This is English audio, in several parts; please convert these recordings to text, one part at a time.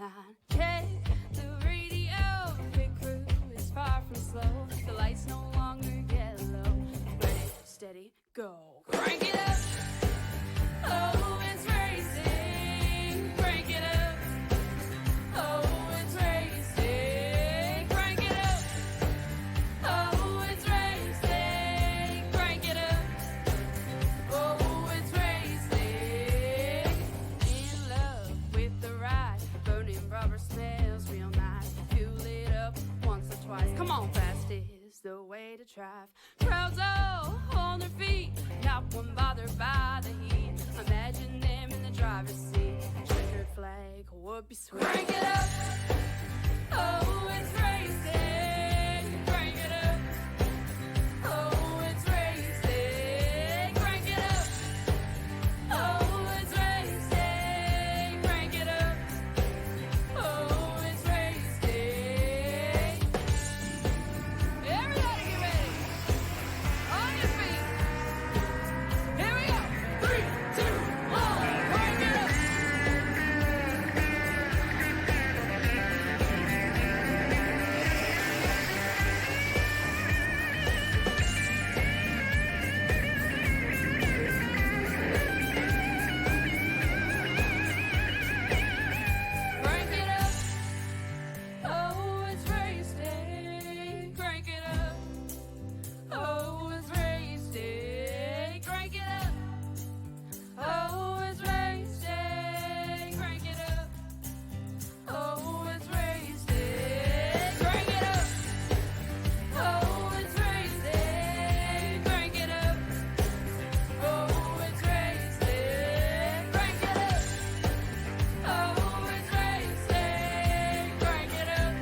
line. Check the radio, pit crew is far from slow. The lights no longer yellow. Ready, steady, go. Crank it up. Oh, it's racing. Crank it up. Oh, it's racing. Crank it up. Oh, it's racing. Crank it up. Oh, it's racing. In love with the ride. Burning rubber smells real nice. Fuel it up once or twice. Come on, fast is the way to drive. Crowds all on their feet. Not one bothered by the heat. Imagine them in the driver's seat. Checkered flag would be sweet. Crank it up. Oh, it's racing. Crank it up. Oh, it's racing. Crank it up. Oh, it's racing. Crank it up. Oh, it's racing. Everybody get ready. On your feet. Here we go. 3, 2, 1. Crank it up. Crank it up. Oh, it's racing. Crank it up. Oh, it's racing. Crank it up. Oh, it's racing. Crank it up. Oh, it's racing. Crank it up. Oh, it's racing. Crank it up. Oh, it's racing. Crank it up. Oh, it's racing. Crank it up.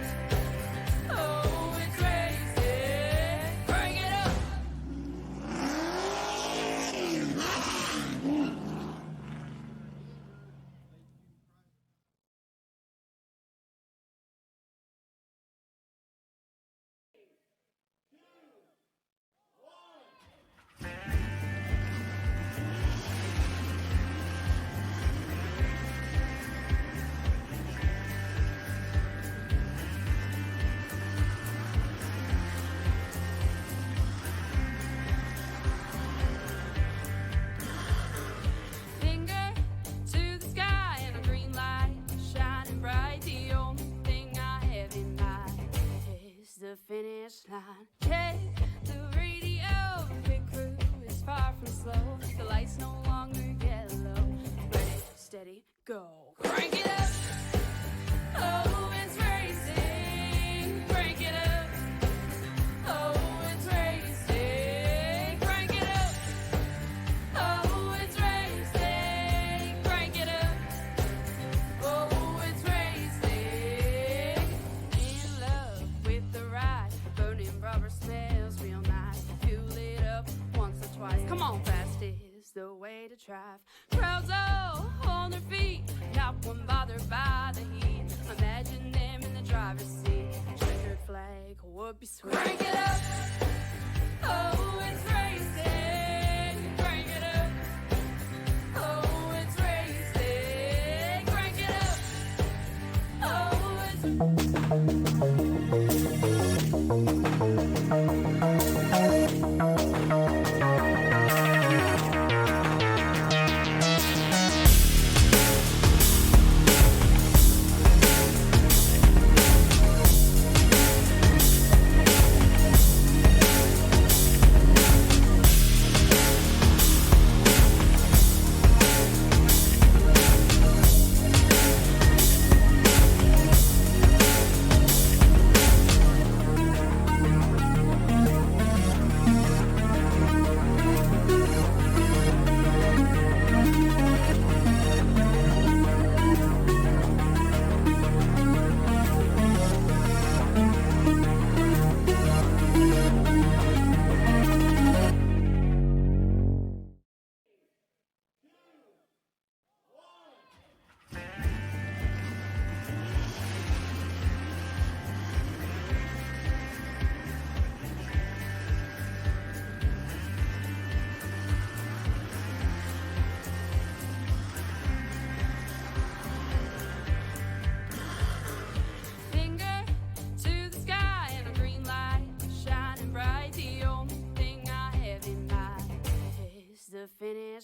Oh, it's racing. Crank it up. Finger to the sky and a green light shining bright. The only thing I have in mind is the finish line. Check the radio, pit crew is far from slow. The lights no longer yellow. Ready, steady, go. Crank it up. Oh, it's racing. Crank it up. Oh, it's racing. Crank it up. Oh, it's racing. Crank it up. Oh, it's racing. In love with the ride. Burning rubber smells real nice. Fuel it up once or twice. Come on, fast is the way to drive. Crowds all on their feet. Not one bothered by the heat. Imagine them in the driver's seat. Checkered flag would be sweet. Crank it up. Oh, it's racing. Crank it up. Oh, it's racing. Crank it up. Oh, it's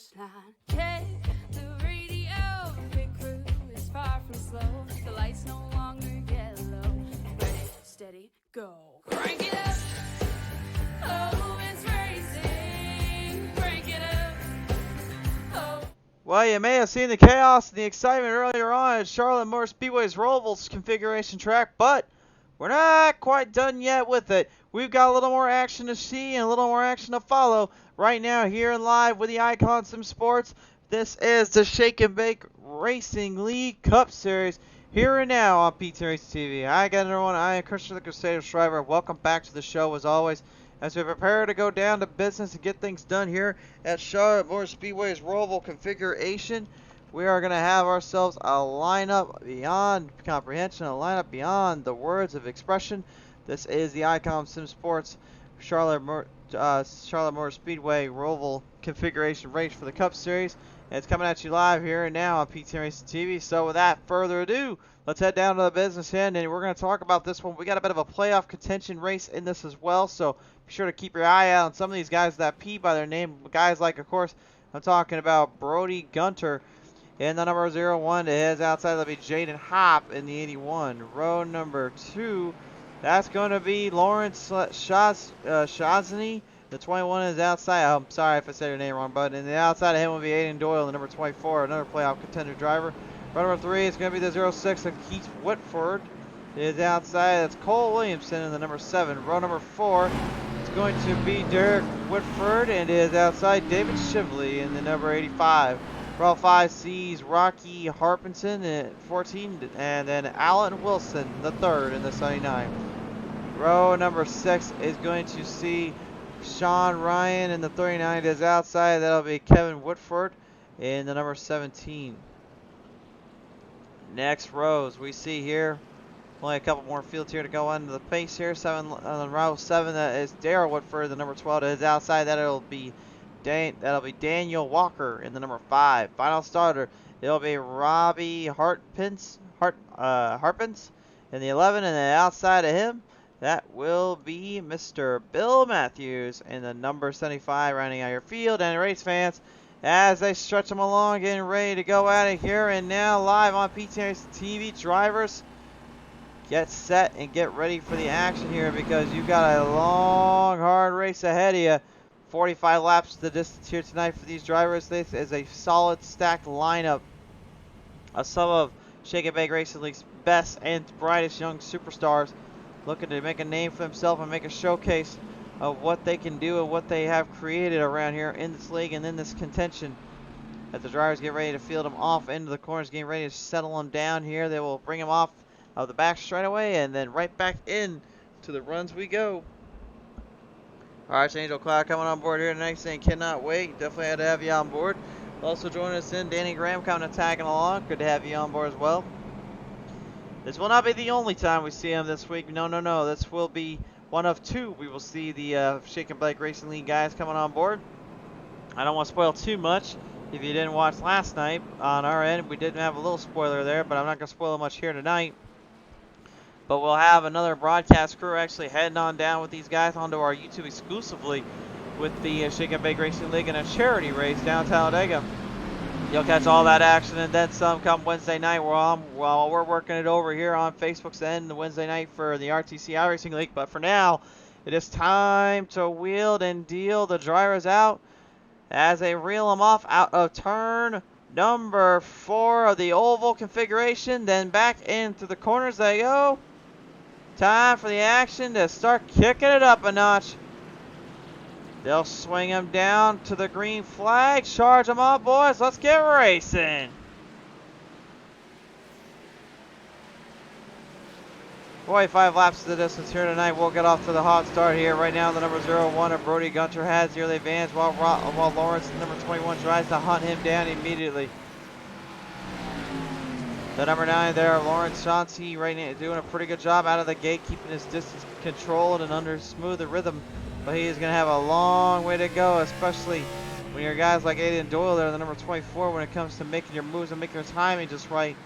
finish line. Check the radio, pit crew is far from slow. The lights no longer yellow. Ready, steady, go. Crank it up. Oh, it's racing. Crank it up. Oh. Well, you may have seen the chaos and the excitement earlier on at Charlotte Motor Speedway's Roval's configuration track, but we're not quite done yet with it. We've got a little more action to see and a little more action to follow right now here live with the iCon Sim Sports. This is the Shake and Bake Racing League Cup Series here and now on PTM Racing TV. Hi again, everyone. I am Christian the Crusader Shriver. Welcome back to the show as always, as we prepare to go down to business and get things done here at Charlotte Motor Speedway's Roval configuration. We are going to have ourselves a lineup beyond comprehension, a lineup beyond the words of expression. This is the iCon Sim Sports Charlotte Motor Speedway Roval configuration race for the Cup Series. And it's coming at you live here and now on PTM Racing TV. So without further ado, let's head down to the business end, and we're going to talk about this one. We got a bit of a playoff contention race in this as well, so be sure to keep your eye out on some of these guys that P by their name. Guys like, of course, I'm talking about Brody Gunter in the number 01. It is outside. That'll be Jaden Hopp in the 81. Row number 2, that's going to be Lawrence Shazny. The 21 is outside. I'm sorry if I said your name wrong, but in the outside of him will be Aiden Doyle, the number 24, another playoff contender driver. Row number 3 is going to be the 06 of Keith Whitford. It is outside. That's Cole Williamson in the number 7. Row number 4 is going to be Derek Whitford, and it is outside David Shively in the number 85. Row 5 sees Rocky Harpinson at 14, and then Alan Wilson, the 3rd, in the 79. Row number 6 is going to see Sean Ryan in the 39. It is outside. That'll be Kevin Whitford in the number 17. Next rows we see here, only a couple more fields here to go on to the pace here. Row 7, that is Darrell Whitford, the number 12. It is outside. That'll be Daniel Walker in the number 5. Final starter, it'll be Robbie Harpins in the 11, and then outside of him, that will be Mr. Bill Matthews in the number 75, rounding out your field. And race fans, as they stretch them along, getting ready to go at it here and now live on PTM TV. Drivers, get set and get ready for the action here, because you've got a long, hard race ahead of you. 45 laps to the distance here tonight for these drivers. This is a solid stacked lineup of some of Shake and Bake Racing League's best and brightest young superstars, looking to make a name for themselves and make a showcase of what they can do and what they have created around here in this league and in this contention. As the drivers get ready to field them off into the corners, getting ready to settle them down here, they will bring them off of the back straightaway and then right back in to the runs we go. Alright, Angel Cloud coming on board here tonight, saying cannot wait. Definitely had to have you on board. Also joining us in, Danny Graham coming and tagging along. Good to have you on board as well. This will not be the only time we see him this week. No. This will be one of 2. We will see the Shake and Bake Racing League guys coming on board. I don't want to spoil too much. If you didn't watch last night on our end, we did have a little spoiler there, but I'm not going to spoil much here tonight. But we'll have another broadcast crew actually heading on down with these guys onto our YouTube exclusively with the Shake and Bake Racing League in a charity race down Talladega. You'll catch all that action and then some come Wednesday night while we're working it over here on Facebook's end the Wednesday night for the RTC iRacing League. But for now, it is time to wheel and deal the drivers out as they reel them off out of turn number 4 of the oval configuration. Then back into the corners they go. Time for the action to start kicking it up a notch. They'll swing him down to the green flag. Charge them up, boys. Let's get racing. 45 laps to the distance here tonight. We'll get off to the hot start here. Right now, the number 01 of Brody Gunter has nearly advanced while Lawrence, the number 21, tries to hunt him down immediately. The number 9 there, Lawrence Chauncey, right now doing a pretty good job out of the gate, keeping his distance controlled and under smooth rhythm. But he is going to have a long way to go, especially when you're guys like Aiden Doyle there, the number 24, when it comes to making your moves and making your timing just right.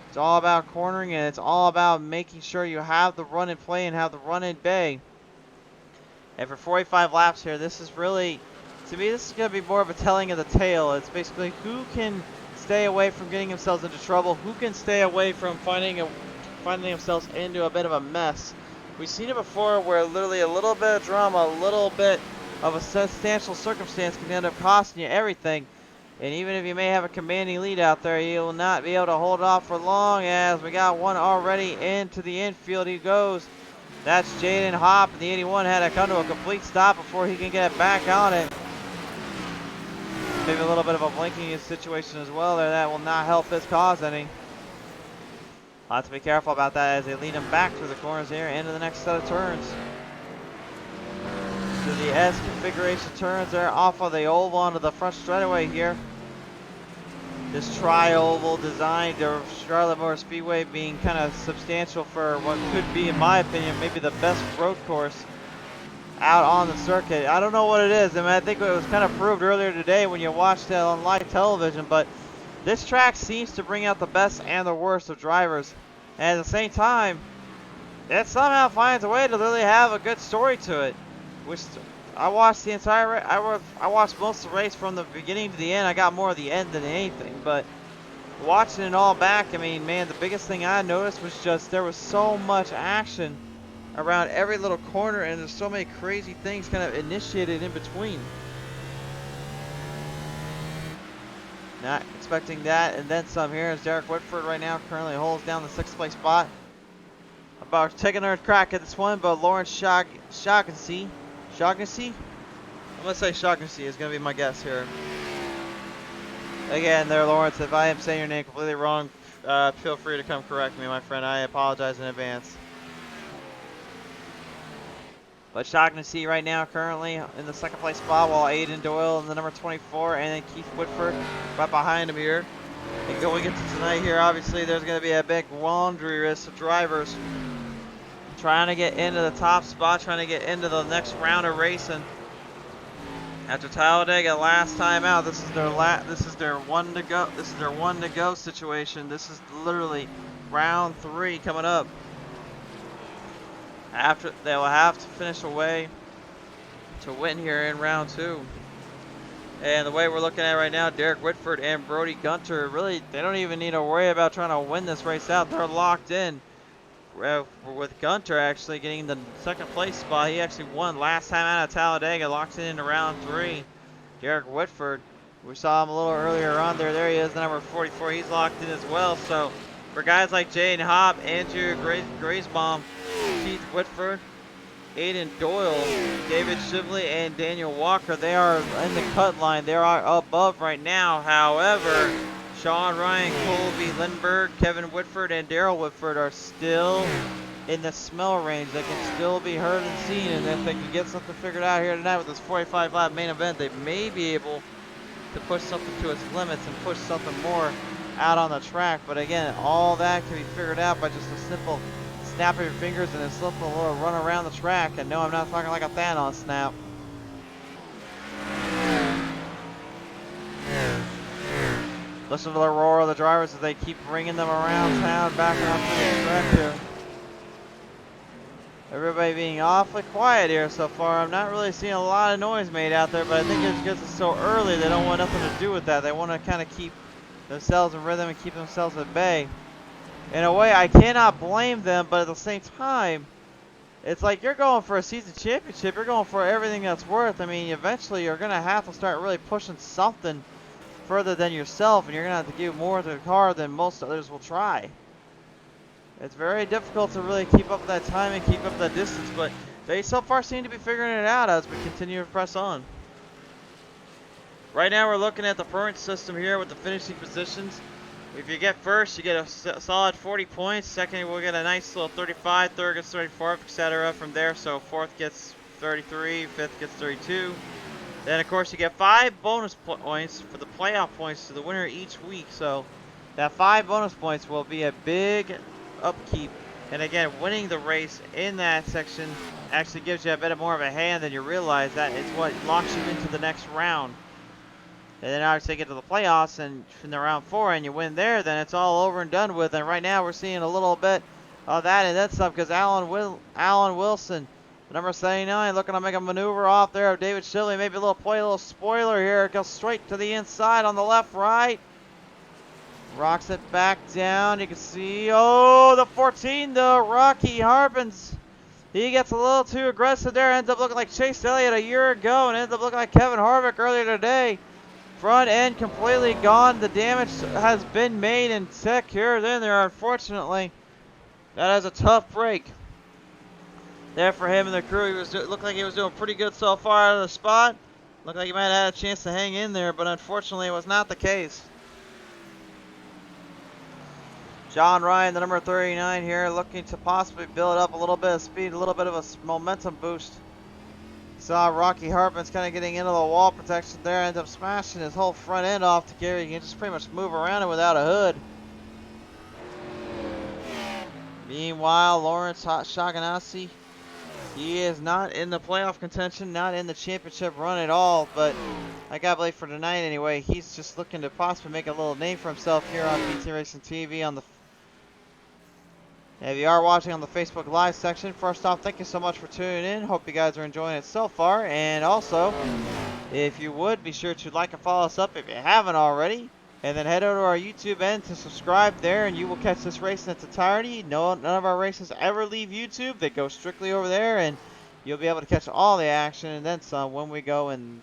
It's all about cornering, and it's all about making sure you have the run in play and have the run in bay. And for 45 laps here, this is really to me, this is going to be more of a telling of the tale. It's basically who can stay away from getting themselves into trouble, who can stay away from finding themselves into a bit of a mess. We've seen it before where literally a little bit of drama, a little bit of a substantial circumstance can end up costing you everything. And even if you may have a commanding lead out there, you will not be able to hold off for long, as we got one already into the infield. He goes. That's Jaden Hopp. The 81 had to come to a complete stop before he can get back on it. Maybe a little bit of a blinking situation as well there. That will not help his cause any. I'll have to be careful about that as they lead him back through the corners here into the next set of turns. To the S configuration turns there off of the oval onto the front straightaway here. This tri-oval design to Charlotte Motor Speedway being kind of substantial for what could be, in my opinion, maybe the best road course out on the circuit. I don't know what it is. I mean, I think it was kind of proved earlier today when you watched it on live television, but this track seems to bring out the best and the worst of drivers. And at the same time, it somehow finds a way to really have a good story to it. Which I watched the entire I watched most of the race from the beginning to the end. I got more of the end than anything, but watching it all back, I mean, man, the biggest thing I noticed was just there was so much action around every little corner, and there's so many crazy things kind of initiated in between. Not expecting that, and then some here as Derek Whitford right now currently holds down the 6th place spot. About taking another crack at this one, but Lawrence Shaughnessy, I'm going to say Shaughnessy is going to be my guess here. Again, there, Lawrence, if I am saying your name completely wrong, feel free to come correct me, my friend. I apologize in advance. But Shaughnessy right now currently in the 2nd place spot, while Aiden Doyle in the number 24, and then Keith Whitford right behind him here. And going into tonight here, obviously there's going to be a big laundry list of drivers trying to get into the top spot, trying to get into the next round of racing. After Talladega last time out, this is their one to go. This is their one to go situation. This is literally round 3 coming up. After they will have to finish away to win here in round 2. And the way we're looking at it right now, Derek Whitford and Brody Gunter, really, they don't even need to worry about trying to win this race out. They're locked in. With Gunter actually getting the 2nd place spot. He actually won last time out of Talladega, locks it into round 3. Derek Whitford, we saw him a little earlier on there. There he is, the number 44. He's locked in as well. So for guys like Jaden Hobb, Andrew Gracebaum, Keith Whitford, Aiden Doyle, David Shibley, and Daniel Walker, they are in the cut line. They are above right now. However, Sean Ryan, Colby Lindbergh, Kevin Whitford, and Daryl Whitford are still in the smell range. They can still be heard and seen, and if they can get something figured out here tonight with this 45 lap main event, they may be able to push something to its limits and push something more out on the track. But again, all that can be figured out by just a simple snap of your fingers and a simple little run around the track. And no, I'm not talking like a Thanos snap. Listen to the roar of the drivers as they keep bringing them around town, back around to the track here. Everybody being awfully quiet here so far. I'm not really seeing a lot of noise made out there, but I think it's because it's so early, they don't want nothing to do with that. They want to kind of keep themselves in rhythm and keep themselves at bay. In a way, I cannot blame them, but at the same time, it's like you're going for a season championship. You're going for everything that's worth. I mean, eventually you're going to have to start really pushing something further than yourself, and you're going to have to give more to the car than most others will try. It's very difficult to really keep up with that time and keep up that distance, but they so far seem to be figuring it out as we continue to press on. Right now we're looking at the point system here with the finishing positions. If you get first, you get a solid 40 points. Second, we'll get a nice little 35. Third gets 34, etc. from there. So fourth gets 33, fifth gets 32. Then, of course, you get 5 bonus points for the playoff points to the winner each week. So that 5 bonus points will be a big upkeep. And again, winning the race in that section actually gives you a bit more of a hand than you realize. That is what locks you into the next round. And then obviously get to the playoffs, and in the round 4 and you win there, then it's all over and done with. And right now we're seeing a little bit of that and then some, because Alan Wilson Number 79 looking to make a maneuver off there of David Shilley. Maybe a little spoiler here. It goes straight to the inside on the left, right. Rocks it back down. You can see, oh, the 14 though, Rocky Harpins. He gets a little too aggressive there. Ends up looking like Chase Elliott a year ago and ends up looking like Kevin Harvick earlier today. Front end completely gone. The damage has been made and secured in there, unfortunately. That is a tough break there for him and the crew. Looked like he was doing pretty good so far out of the spot. Looked like he might have had a chance to hang in there, but unfortunately it was not the case. John Ryan, the number 39 here, looking to possibly build up a little bit of speed, a little bit of a momentum boost. Saw Rocky Hartman's kind of getting into the wall protection there, ends up smashing his whole front end off to Gary. He can just pretty much move around it without a hood. Meanwhile, Lawrence Shaganassi, he is not in the playoff contention, not in the championship run at all, but I gotta believe for tonight anyway, he's just looking to possibly make a little name for himself here on PTM Racing TV on the. If you are watching on the Facebook Live section, first off, thank you so much for tuning in. Hope you guys are enjoying it so far. And also, if you would, be sure to like and follow us up if you haven't already. And then head over to our YouTube end to subscribe there, and you will catch this race in its entirety. None of our races ever leave YouTube. They go strictly over there, and you'll be able to catch all the action and then some when we go and.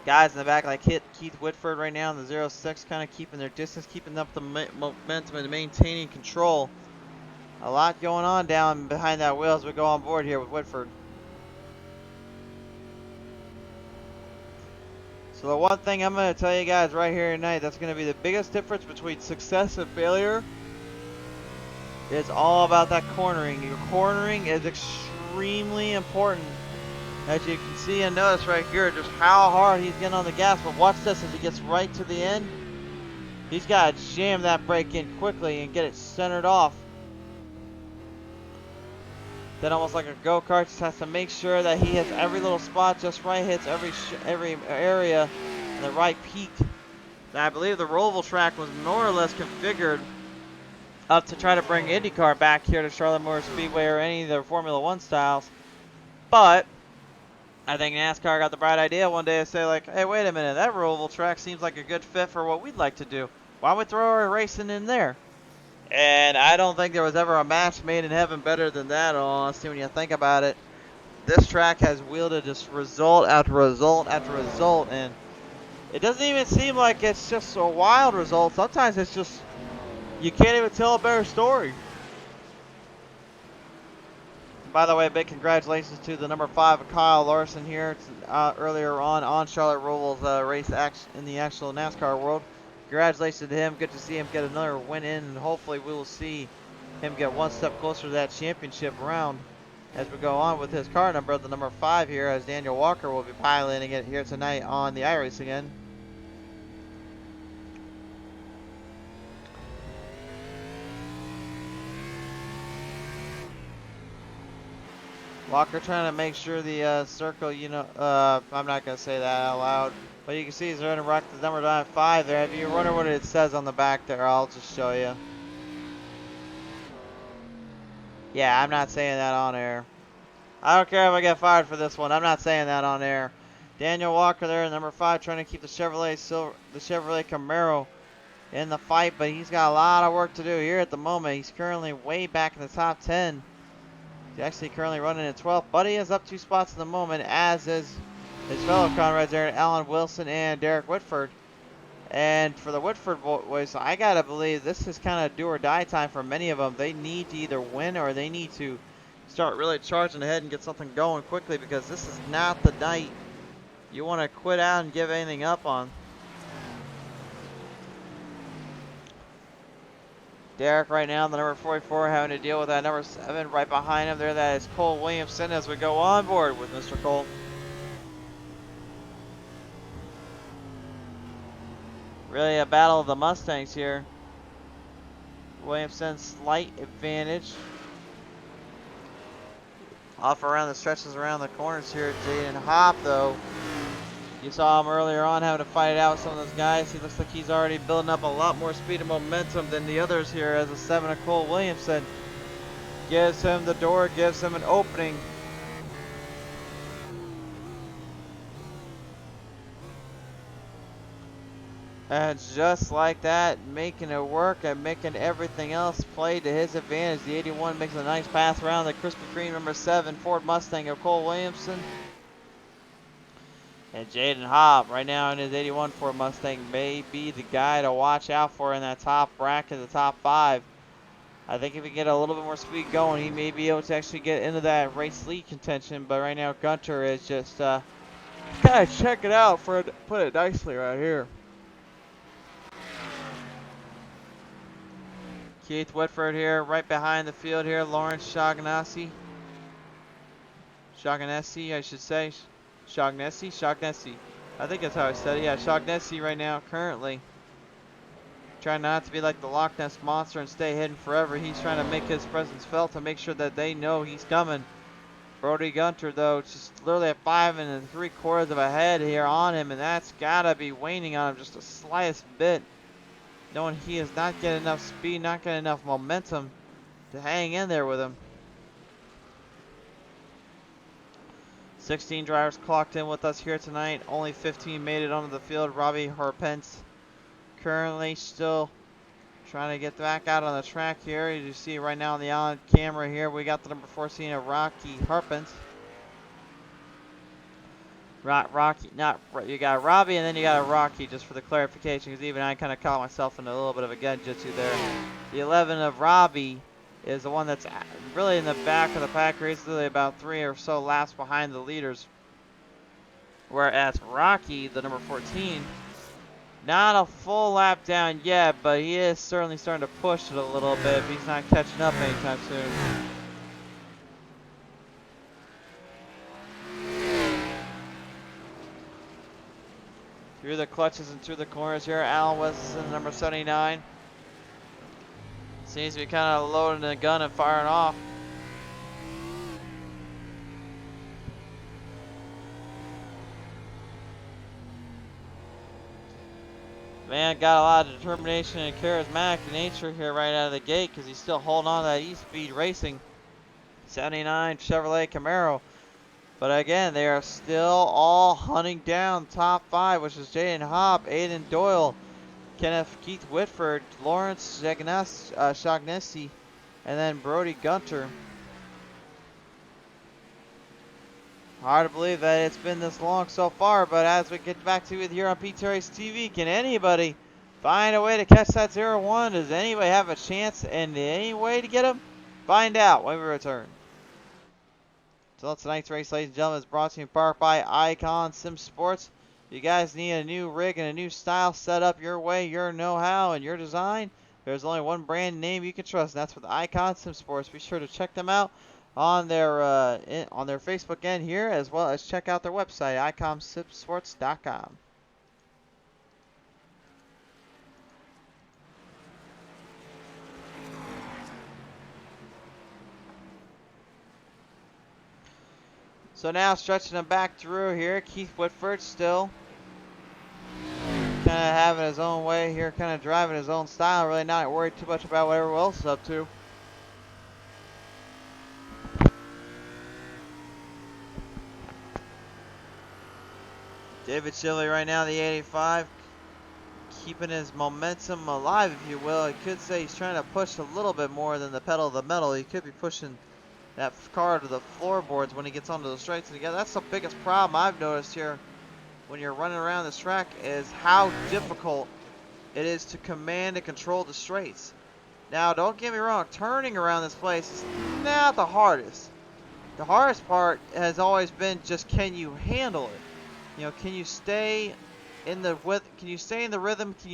Guys in the back like Keith Whitford right now in the 06, kind of keeping their distance, keeping up the momentum and maintaining control. A lot going on down behind that wheel as we go on board here with Whitford. So the one thing I'm going to tell you guys right here tonight that's going to be the biggest difference between success and failure is all about that cornering. Your cornering is extremely important. As you can see and notice right here, just how hard he's getting on the gas. But watch this as he gets right to the end. He's got to jam that brake in quickly and get it centered off. Then almost like a go-kart, just has to make sure that he hits every little spot just right, hits every area in the right peak. And I believe the Roval track was more or less configured up to try to bring IndyCar back here to Charlotte Motor Speedway or any of the Formula One styles. But I think NASCAR got the bright idea one day to say like, hey, wait a minute, that Roval track seems like a good fit for what we'd like to do. Why don't we throw our racing in there? And I don't think there was ever a match made in heaven better than that, honestly, when you think about it. This track has wielded just result after result after result, and it doesn't even seem like it's just a wild result. Sometimes it's just, you can't even tell a better story. By the way, big congratulations to the number 5 Kyle Larson here earlier on Charlotte Roval's race in the actual NASCAR world. Congratulations to him. Good to see him get another win in, and hopefully we will see him get one step closer to that championship round as we go on with his car number, the number 5 here, as Daniel Walker will be piloting it here tonight on the iRacing again. Walker trying to make sure the circle, I'm not going to say that out loud. But you can see he's running rock the number 5 there. If you wonder what it says on the back there, I'll just show you. Yeah, I'm not saying that on air. I don't care if I get fired for this one. I'm not saying that on air. Daniel Walker there, number 5, trying to keep the Chevrolet Camaro in the fight, but he's got a lot of work to do here at the moment. He's currently way back in the top 10. He's actually currently running in 12th, but he is up 2 spots in the moment, as is his fellow comrades there, Alan Wilson and Derek Whitford. And for the Whitford boys, I gotta believe this is kind of do or die time for many of them. They need to either win or they need to start really charging ahead and get something going quickly, because this is not the night you want to quit out and give anything up on. Derek right now, the number 44, having to deal with that number 7 right behind him there. That is Cole Williamson as we go on board with Mr. Cole. Really a battle of the Mustangs here. Williamson slight advantage. Off around the stretches around the corners here. Jaden Hopp though You saw him earlier on having to fight it out with some of those guys. He looks like he's already building up a lot more speed and momentum than the others here, as a 7 of Cole Williamson gives him the door, gives him an opening. And just like that, making it work and making everything else play to his advantage. The 81 makes a nice pass around the Krispy Kreme number 7 Ford Mustang of Cole Williamson. And Jaden Hobb, right now in his 81 Ford Mustang, may be the guy to watch out for in that top bracket, the top 5. I think if he get a little bit more speed going, he may be able to actually get into that race lead contention. But right now, Gunter is just kind of check it out, for put it nicely right here. Keith Whitford here, right behind the field here. Lawrence Shaughnessy. Shaughnessy, I should say. Shaughnessy. I think that's how I said it. Yeah, Shaughnessy right now, currently. Trying not to be like the Loch Ness Monster and stay hidden forever. He's trying to make his presence felt to make sure that they know he's coming. Brody Gunter, though, just literally at 5 3/4 of a head here on him, and that's got to be waning on him just the slightest bit. Knowing he is not getting enough speed, not getting enough momentum to hang in there with him. 16 drivers clocked in with us here tonight. Only 15 made it onto the field. Robbie Harpence currently still trying to get back out on the track here. As you see right now on the on camera here, we got the number 14 of Rocky Harpence. You got Robbie and then you got a Rocky, just for the clarification, because even I kind of caught myself in a little bit of a genjutsu there. The 11 of Robbie is the one that's really in the back of the pack race, really about 3 or so laps behind the leaders. Whereas Rocky, the number 14, not a full lap down yet, but he is certainly starting to push it a little bit if he's not catching up anytime soon. Through the clutches and through the corners here, Alan Weston, number 79. Seems to be kind of loading the gun and firing off. Man, got a lot of determination and charismatic nature here right out of the gate, because he's still holding on to that E-Speed Racing 79 Chevrolet Camaro. But again, they are still all hunting down top 5, which is Jaden Hobb, Aiden Doyle, Keith Whitford, Lawrence Shaughnessy, and then Brody Gunter. Hard to believe that it's been this long so far, but as we get back to it here on PTM Racing TV, can anybody find a way to catch that 0-1? Does anybody have a chance and any way to get him? Find out when we return. So tonight's race, ladies and gentlemen, is brought to you in part by iCon Sim Sports. If you guys need a new rig and a new style set up your way, your know-how, and your design, there's only one brand name you can trust, and that's with iCon Sim Sports. Be sure to check them out on their Facebook end here, as well as check out their website, iconsimsports.com. So now stretching them back through here, Keith Whitford still kind of having his own way here, kind of driving his own style, really not worried too much about what everyone else is up to. David Shively right now, the 85, keeping his momentum alive, if you will. I could say he's trying to push a little bit more than the pedal to the metal. He could be pushing that car to the floorboards when he gets onto the straights. And again, that's the biggest problem I've noticed here when you're running around this track, is how difficult it is to command and control the straights. Now, don't get me wrong, turning around this place is not the hardest. The hardest part has always been just, can you handle it? You know, can you stay in the rhythm? Can you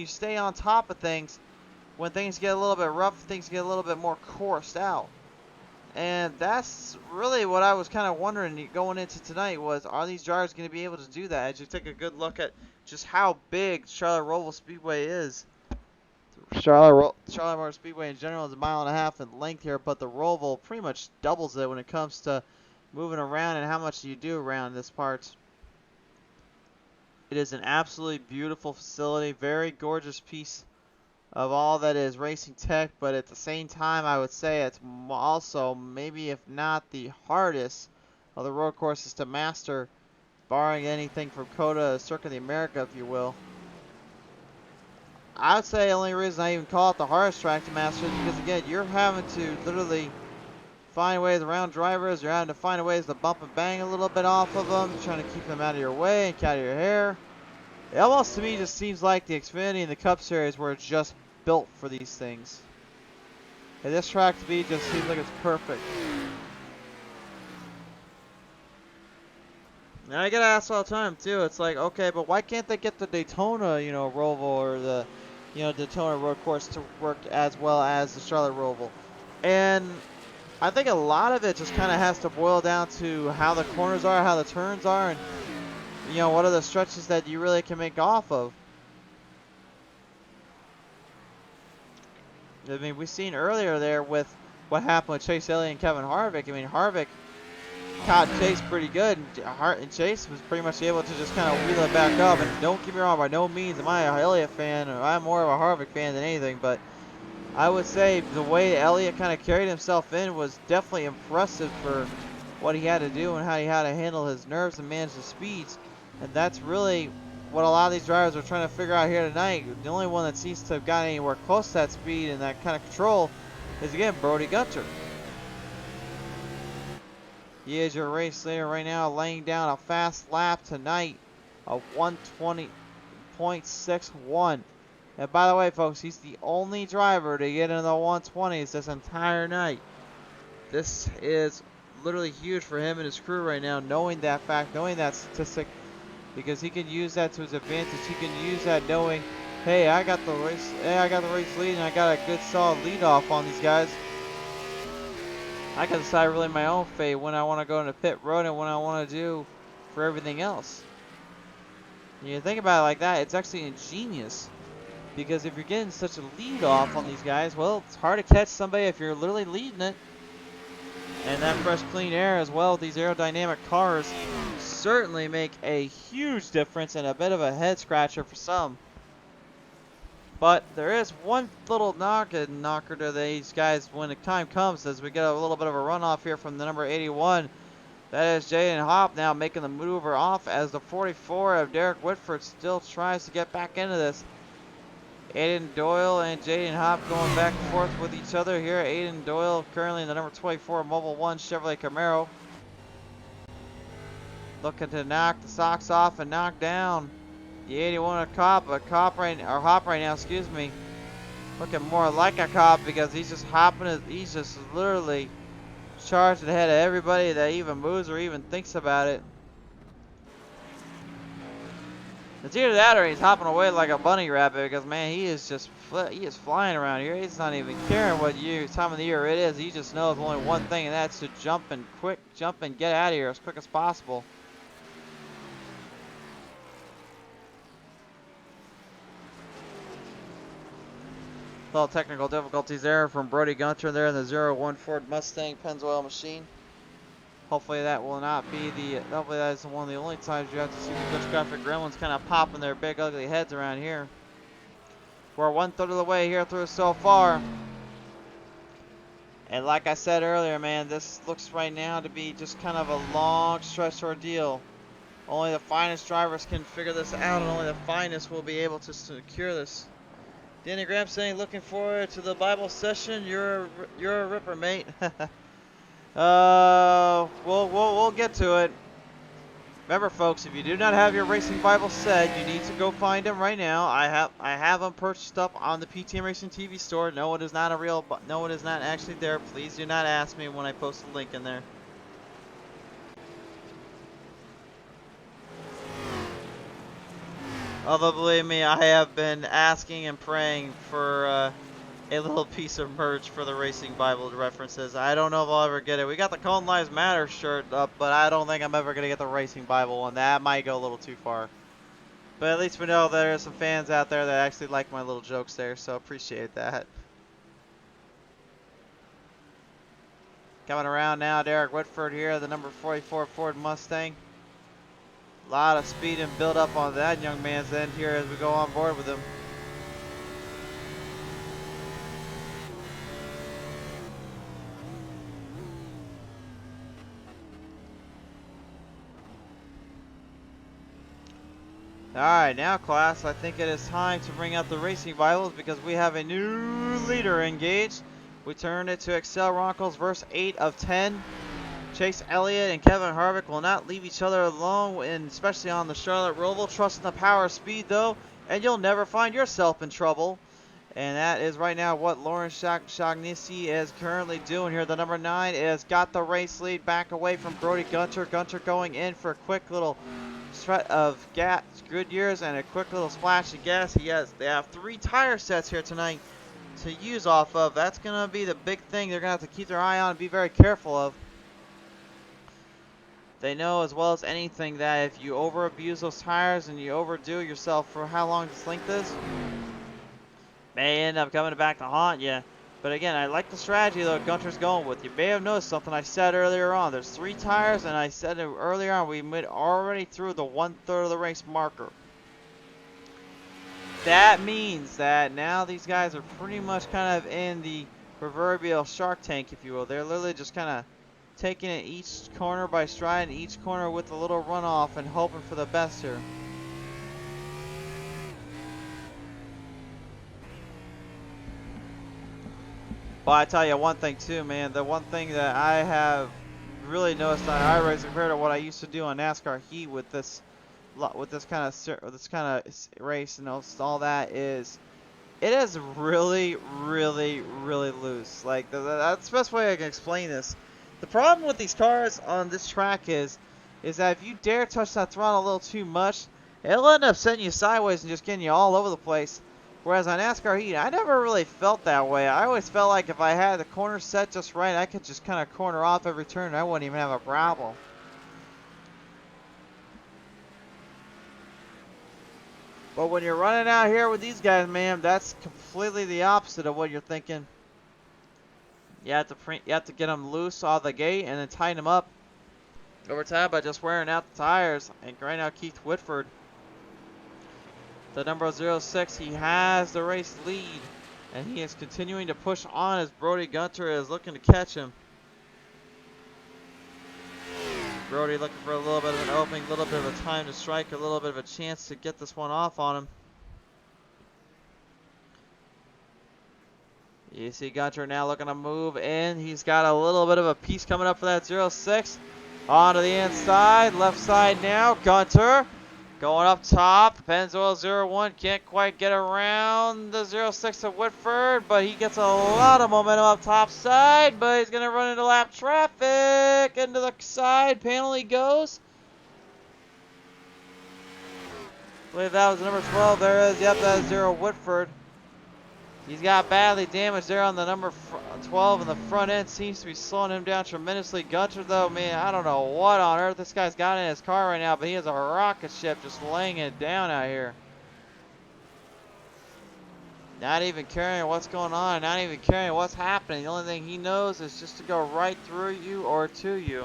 stay on top of things when things get a little bit rough, things get a little bit more coursed out? And that's really what I was kind of wondering going into tonight, was, are these drivers going to be able to do that? As you take a good look at just how big Charlotte Roval Speedway is. Charlotte Motor Speedway in general is 1.5 miles in length here, but the Roval pretty much doubles it when it comes to moving around and how much you do around this part. It is an absolutely beautiful facility, very gorgeous piece of all that is racing tech, but at the same time, I would say it's also, maybe if not the hardest of the road courses to master, barring anything from COTA, Circuit of the America, if you will. I would say the only reason I even call it the hardest track to master is because, again, you're having to literally find ways around drivers. You're having to find ways to bump and bang a little bit off of them, trying to keep them out of your way and out of your hair. It almost to me just seems like the Xfinity and the Cup Series were just built for these things. And this track to me just seems like it's perfect. And I get asked all the time too. It's like, okay, but why can't they get the Daytona, Roval or the, Daytona road course to work as well as the Charlotte Roval? And I think a lot of it just kind of has to boil down to how the corners are, how the turns are, and what are the stretches that you really can make off of. I mean, we seen earlier there with what happened with Chase Elliott and Kevin Harvick. I mean, Harvick caught Chase pretty good, and Chase was pretty much able to just kind of wheel it back up. And don't get me wrong, by no means am I a Elliott fan. I'm more of a Harvick fan than anything, but I would say the way Elliott kind of carried himself in was definitely impressive for what he had to do and how he had to handle his nerves and manage the speeds. And that's really what a lot of these drivers are trying to figure out here tonight. The only one that seems to have gotten anywhere close to that speed and that kind of control is, again, Brody Gunter. He is your race leader right now, laying down a fast lap tonight of 120.61. And by the way, folks, he's the only driver to get into the 120s this entire night. This is literally huge for him and his crew right now, knowing that fact, knowing that statistic, because he can use that to his advantage. He can use that knowing, hey, I got the race lead, and I got a good solid lead off on these guys. I can decide really my own fate when I want to go into pit road and what I want to do for everything else. And you think about it like that, it's actually ingenious. Because if you're getting such a lead off on these guys, well, it's hard to catch somebody if you're literally leading it. And that fresh, clean air as well, these aerodynamic cars certainly make a huge difference and a bit of a head scratcher for some. But there is one little knocker to these guys when the time comes, as we get a little bit of a runoff here from the number 81. That is Jaden Hopp now making the maneuver off as the 44 of Derek Whitford still tries to get back into this. Aiden Doyle and Jaden Hopp going back and forth with each other here. Aiden Doyle currently in the number 24 Mobile 1 Chevrolet Camaro. Looking to knock the socks off and knock down the 81 of Hopp right now, excuse me. Looking more like a Cop because he's just he's just literally charged ahead of everybody that even moves or even thinks about it. It's either that or he's hopping away like a bunny rabbit because, man, he is flying around here. He's not even caring what time of the year it is. He just knows only one thing, and that's to jump and get out of here as quick as possible. Little technical difficulties there from Brody Gunter there in the 01 Ford Mustang Pennzoil machine. Hopefully that will not be hopefully that is one of the only times you have to see the Dutch graphic gremlins kind of popping their big ugly heads around here. We're 1/3 of the way here through so far. And like I said earlier, man, this looks right now to be just kind of a long stretch ordeal. Only the finest drivers can figure this out, and only the finest will be able to secure this. Danny Graham saying, looking forward to the Bible session. You're a ripper, mate. We'll get to it. Remember, folks, if you do not have your racing Bible set, you need to go find them right now. I have them purchased up on the PTM Racing TV store. No, it is not no, it is not actually there. Please do not ask me when I post a link in there. Although, believe me, I have been asking and praying for a little piece of merch for the Racing Bible references. I don't know if I'll ever get it. We got the Colin Lives Matter shirt up, but I don't think I'm ever going to get the Racing Bible one. That might go a little too far. But at least we know there are some fans out there that actually like my little jokes there, so appreciate that. Coming around now, Derek Whitford here, the number 44 Ford Mustang. A lot of speed and build up on that young man's end here as we go on board with him. Alright, now class, I think it is time to bring out the racing vitals because we have a new leader engaged. We turned it to Excel Ronkles verse 8 of 10. Chase Elliott and Kevin Harvick will not leave each other alone, and especially on the Charlotte Roval. Trust in the power of speed though, and you'll never find yourself in trouble. And that is right now what Lawrence Shaughnessy is currently doing here. The number 9 has got the race lead back away from Brody Gunter. Gunter going in for a quick little strut of gas, Goodyears, and a quick little splash of gas. They have 3 tire sets here tonight to use off of. That's going to be the big thing they're going to have to keep their eye on and be very careful of. They know as well as anything that if you over abuse those tires and you overdo yourself for how long this length is, may end up coming back to haunt you. But again, I like the strategy though Gunter's going with. You may have noticed something I said earlier on. There's 3 tires, and I said it earlier on, we went already through the 1/3 of the race marker. That means that now these guys are pretty much kind of in the proverbial shark tank, if you will. They're literally just kind of taking it each corner by stride, each corner with a little runoff and hoping for the best here. But I tell you one thing too, man. The one thing that I have really noticed on iRacing compared to what I used to do on NASCAR Heat with this kind of race and all that is, it is really, really, really loose. Like that's the best way I can explain this. The problem with these cars on this track is that if you dare touch that throttle a little too much, it'll end up sending you sideways and just getting you all over the place. Whereas on NASCAR Heat, I never really felt that way. I always felt like if I had the corner set just right, I could just kind of corner off every turn and I wouldn't even have a problem. But when you're running out here with these guys, man, that's completely the opposite of what you're thinking. You have to get them loose out of the gate and then tighten them up over time by just wearing out the tires. And right now, Keith Whitford, the number 06, he has the race lead, and he is continuing to push on as Brody Gunter is looking to catch him. Brody looking for a little bit of an opening, a little bit of a time to strike, a little bit of a chance to get this one off on him. You see Gunter now looking to move in. He's got a little bit of a piece coming up for that 06. Onto the inside, left side now. Gunter going up top. Pennzoil 01 can't quite get around the 06 of Whitford, but he gets a lot of momentum up top side, but he's going to run into lap traffic. Into the side panel he goes. I believe that was number 12. There is. Yep, that is 0 Whitford. He's got badly damaged there on the number 12 in the front end. Seems to be slowing him down tremendously. Gunter, though, man, I don't know what on earth this guy's got in his car right now, but he has a rocket ship just laying it down out here. Not even caring what's going on, not even caring what's happening. The only thing he knows is just to go right through you or to you.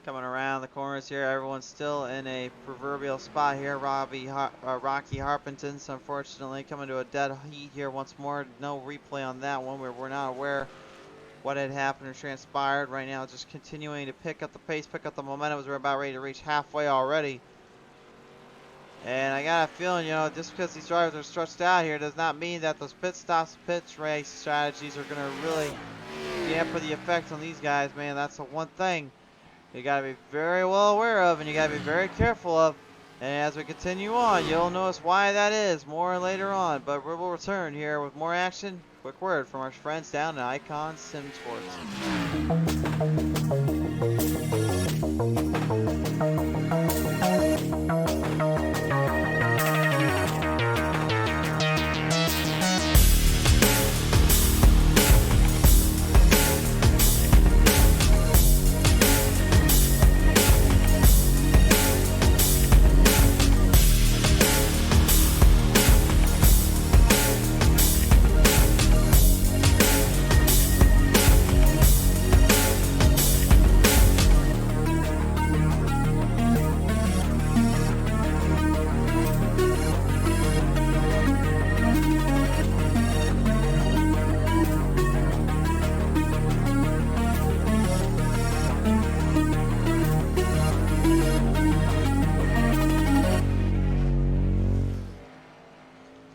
Coming around the corners here, everyone's still in a proverbial spot here. Rocky Harpington's unfortunately coming to a dead heat here once more. No replay on that one. We're not aware what had happened or transpired. Right now, just continuing to pick up the pace, pick up the momentum as we're about ready to reach halfway already. And I got a feeling, just because these drivers are stretched out here does not mean that those pit stops, pit race strategies are going to really dampen the effect on these guys, man. That's the one thing. you got to be very well aware of, and you got to be very careful of. And as we continue on, you'll notice why that is more later on. But we will return here with more action. Quick word from our friends down at iCon Sim Sports.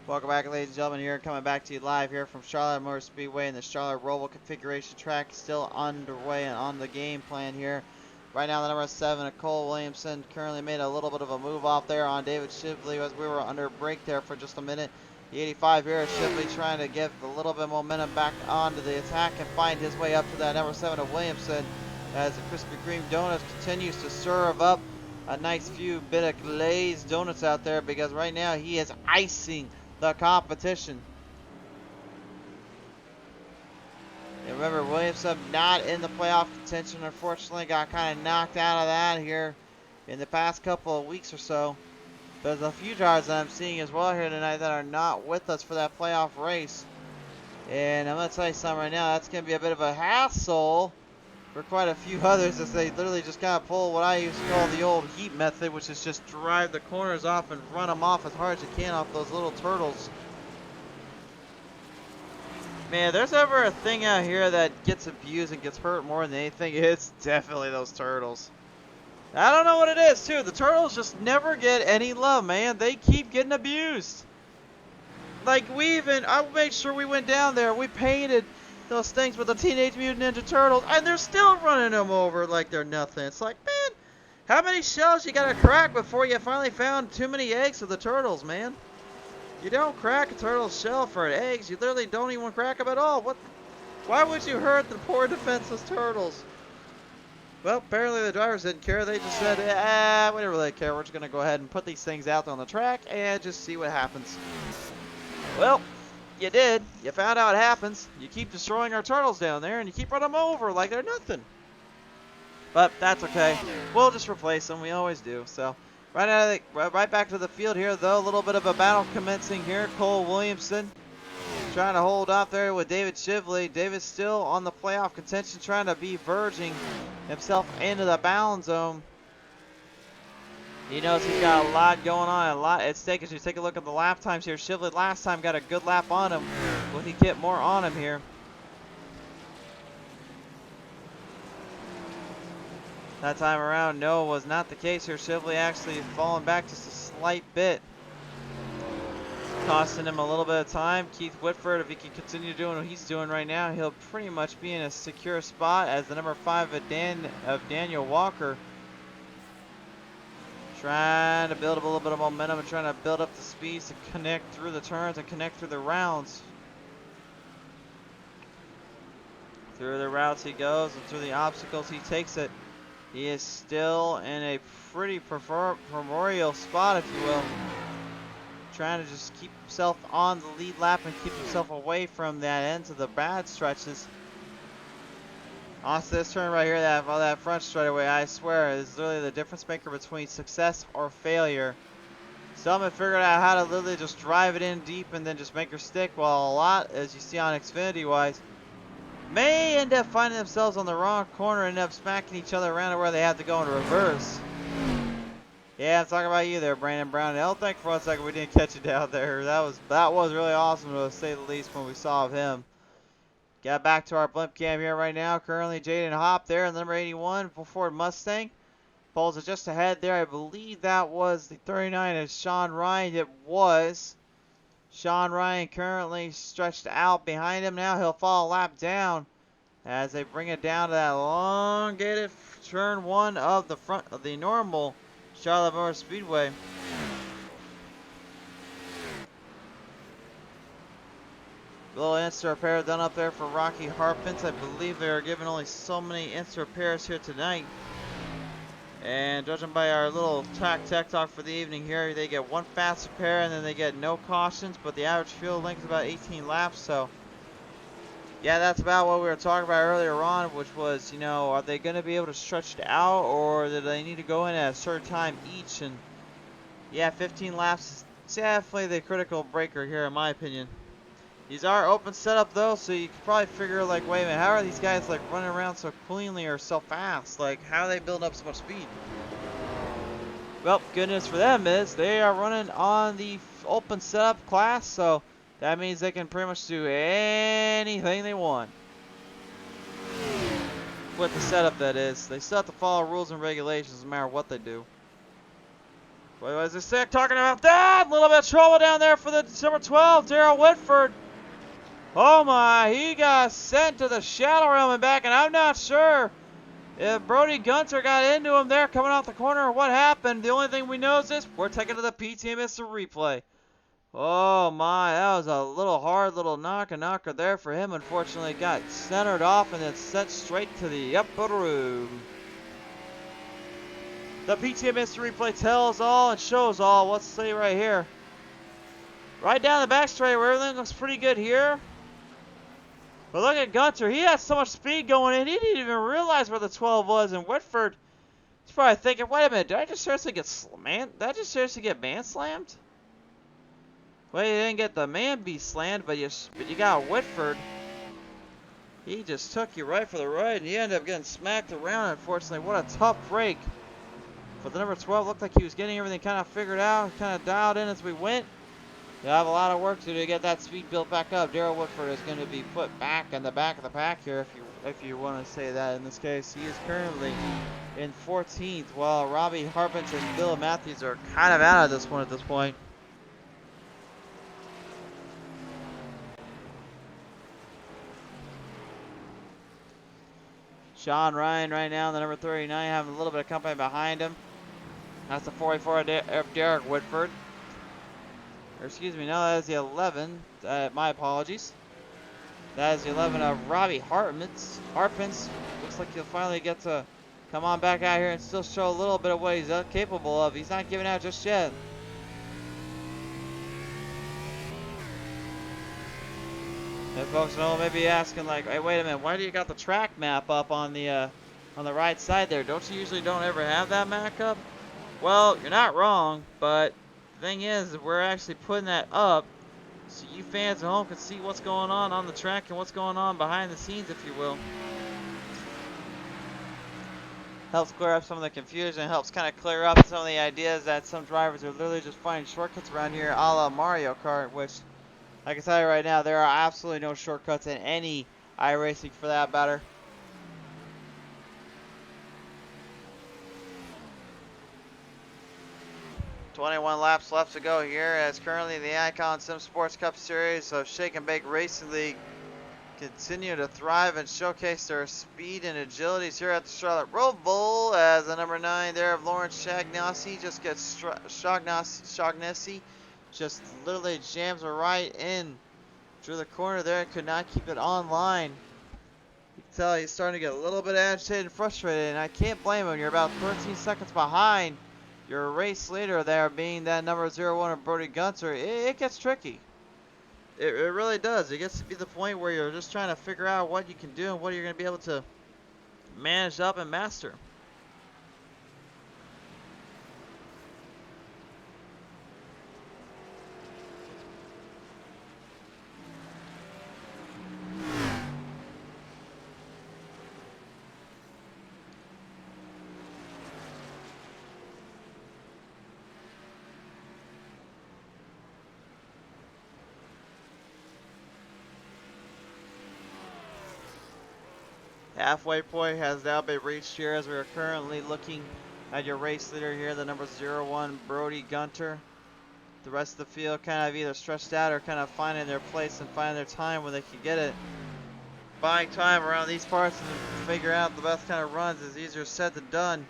Welcome back, ladies and gentlemen. Here coming back to you live here from Charlotte Motor Speedway, and the Charlotte Roval configuration track still underway and on the game plan here. Right now, the number 7, Cole Williamson, currently made a little bit of a move off there on David Shively as we were under break there for just a minute. The 85 here, Shively trying to get a little bit of momentum back onto the attack and find his way up to that number 7 of Williamson as the Krispy Kreme Donuts continues to serve up a nice few bit of glazed donuts out there, because right now he is icing the competition. And remember, Williamson not in the playoff contention, unfortunately. Got kind of knocked out of that here in the past couple of weeks or so. There's a few drivers that I'm seeing as well here tonight that are not with us for that playoff race. And I'm going to tell you something right now, that's going to be a bit of a hassle for quite a few others, as they literally just kind of pull what I used to call the old heat method, which is just drive the corners off and run them off as hard as you can off those little turtles. Man, if there's ever a thing out here that gets abused and gets hurt more than anything, it's definitely those turtles. I don't know what it is, too. The turtles just never get any love, man. They keep getting abused. Like, I made sure we went down there, we painted those things with the Teenage Mutant Ninja Turtles, and they're still running them over like they're nothing. It's like, man, how many shells you gotta crack before you finally found too many eggs of the turtles, man? You don't crack a turtle's shell for eggs. You literally don't even crack them at all. Why would you hurt the poor defenseless turtles? Well, apparently the drivers didn't care. They just said, we don't really care. We're just gonna go ahead and put these things out on the track and just see what happens. Well, you did. You found out what happens. You keep destroying our turtles down there, and you keep running them over like they're nothing. But that's okay. We'll just replace them. We always do. So, right back to the field here, though. A little bit of a battle commencing here. Cole Williamson trying to hold off there with David Shively. David's still on the playoff contention, trying to be verging himself into the bound zone. He knows he's got a lot going on, a lot at stake. As you take a look at the lap times here, Shively last time got a good lap on him. Will he get more on him here? That time around, no, was not the case here. Shively actually falling back just a slight bit, costing him a little bit of time. Keith Whitford, if he can continue doing what he's doing right now, he'll pretty much be in a secure spot as the number 5 of Daniel Walker. Trying to build up a little bit of momentum and trying to build up the speeds to connect through the turns and connect through the rounds. Through the routes he goes, and through the obstacles he takes it. He is still in a pretty primordial spot, if you will. Trying to just keep himself on the lead lap and keep himself away from that end of the bad stretches. Honestly, this turn right here, that front straightaway, I swear, is literally the difference maker between success or failure. Some have figured out how to literally just drive it in deep and then just make her stick, while a lot, as you see on Xfinity-wise, may end up finding themselves on the wrong corner and end up smacking each other around to where they have to go in reverse. Yeah, I'm talking about you there, Brandon Brown. I'll think for 1 second we didn't catch you down there. That was really awesome, to say the least, when we saw of him. Got back to our blimp cam here right now. Currently, Jaden Hopp there in number 81 Ford Mustang. Pulls it just ahead there. I believe that was the 39 of Sean Ryan. It was. Sean Ryan currently stretched out behind him now. He'll fall a lap down as they bring it down to that elongated turn 1 of the front of the normal Charlotte Roval Speedway. Little instant repair done up there for Rocky Harpins. I believe they are given only so many instant repairs here tonight. And judging by our little track tech talk for the evening here, they get 1 fast repair and then they get no cautions, but the average fuel length is about 18 laps. So yeah, that's about what we were talking about earlier on, which was, you know, are they going to be able to stretch it out, or do they need to go in at a certain time each? And yeah, 15 laps is definitely the critical breaker here, in my opinion. These are open setup though, so you could probably figure, like, wait a minute, how are these guys like running around so cleanly or so fast? Like, how are they building up so much speed? Well, good news for them is they are running on the open setup class, so that means they can pretty much do anything they want with the setup, that is. They still have to follow rules and regulations no matter what they do. What was this sick talking about that? A little bit of trouble down there for the number 12, Darrell Whitford. Oh my, he got sent to the shadow realm and back, and I'm not sure if Brody Gunter got into him there coming off the corner or what happened. The only thing we know is this: we're taking to the PTM replay. Oh my, that was a little hard little knocker there for him. Unfortunately, got centered off and then sent straight to the upper room. The PTM replay tells all and shows all. Let's see right here. Right down the back straight where everything looks pretty good here. But look at Gunter. He had so much speed going in, he didn't even realize where the 12 was. And Whitford, he's probably thinking, wait a minute, did I just seriously get man slammed? Well, you didn't get the man be slammed, but you got Whitford. He just took you right for the ride, and you ended up getting smacked around, unfortunately. What a tough break. But the number 12 looked like he was getting everything kind of figured out, kind of dialed in as we went. You'll have a lot of work to do to get that speed built back up. Darrell Whitford is going to be put back in the back of the pack here, if you want to say that in this case. He is currently in 14th, while Robbie Harpins and Bill Matthews are kind of out of this one at this point. Sean Ryan right now, the number 39, having a little bit of company behind him. That's the 44 of Derek Whitford. Or excuse me, no, that is the 11. My apologies. That is the 11 of Robbie Harpins. Looks like he'll finally get to come on back out here and still show a little bit of what he's capable of. He's not giving out just yet. And folks know, maybe asking like, hey, wait a minute, why do you got the track map up on the right side there? Don't you usually don't ever have that map up? Well, you're not wrong, but the thing is, we're actually putting that up so you fans at home can see what's going on the track and what's going on behind the scenes, if you will. Helps clear up some of the confusion, helps kind of clear up some of the ideas that some drivers are literally just finding shortcuts around here, a la Mario Kart, which, I can tell you right now, there are absolutely no shortcuts in any iRacing for that matter. "21 laps left to go here, as currently the iCon Sim Sports Cup Series of Shake and Bake Racing League continue to thrive and showcase their speed and agilities here at the Charlotte Roval, as the number 9 there of Lawrence Shaughnessy just gets Shaughnessy just literally jams it right in through the corner there and could not keep it on line. You can tell he's starting to get a little bit agitated and frustrated, and I can't blame him. You're about 13 seconds behind your race leader there, being that number 01 of Brody Gunter. It gets tricky. It really does. It gets to be the point where you're just trying to figure out what you can do and what you're going to be able to manage up and master. Halfway point has now been reached here, as we are currently looking at your race leader here, the number 01, Brody Gunter. The rest of the field kind of either stretched out or kind of finding their place and finding their time when they can get it. buying time around these parts and figure out the best kind of runs is easier said than done.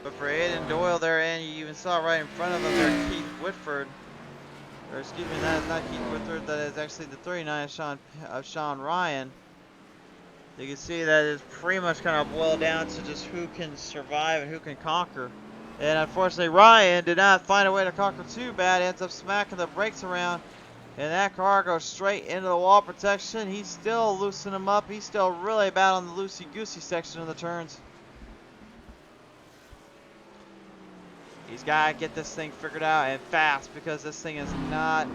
But for Aiden Doyle there, and you even saw right in front of him there, Keith Whitford. Or excuse me, that is not Keith Whitford, that is actually the 39 of Sean Ryan. You can see that it's pretty much kind of boiled down to just who can survive and who can conquer. And unfortunately, Ryan did not find a way to conquer too bad. Ends up smacking the brakes around. And that car goes straight into the wall protection. He's still loosening him up. He's still really bad on the loosey-goosey section of the turns. He's got to get this thing figured out and fast, because this thing is not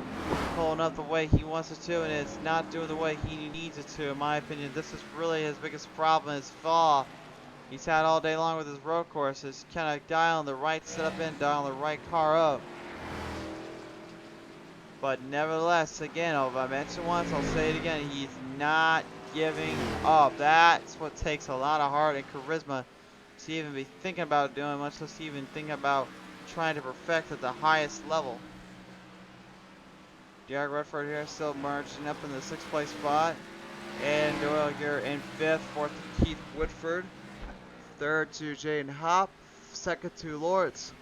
pulling up the way he wants it to, and it's not doing the way he needs it to, in my opinion. This is really his biggest problem, his flaw he's had all day long with his road course, is kind of dialing the right setup in, dialing the right car up. But nevertheless, again, I mentioned once, I'll say it again, he's not giving up. That's what takes a lot of heart and charisma to even be thinking about doing, much less even thinking about trying to perfect at the highest level. Derek Redford here still marching up in the 6th place spot. And Doyle here in 5th, 4th to Keith Whitford, 3rd to Jaden Hopp, 2nd to Lawrence.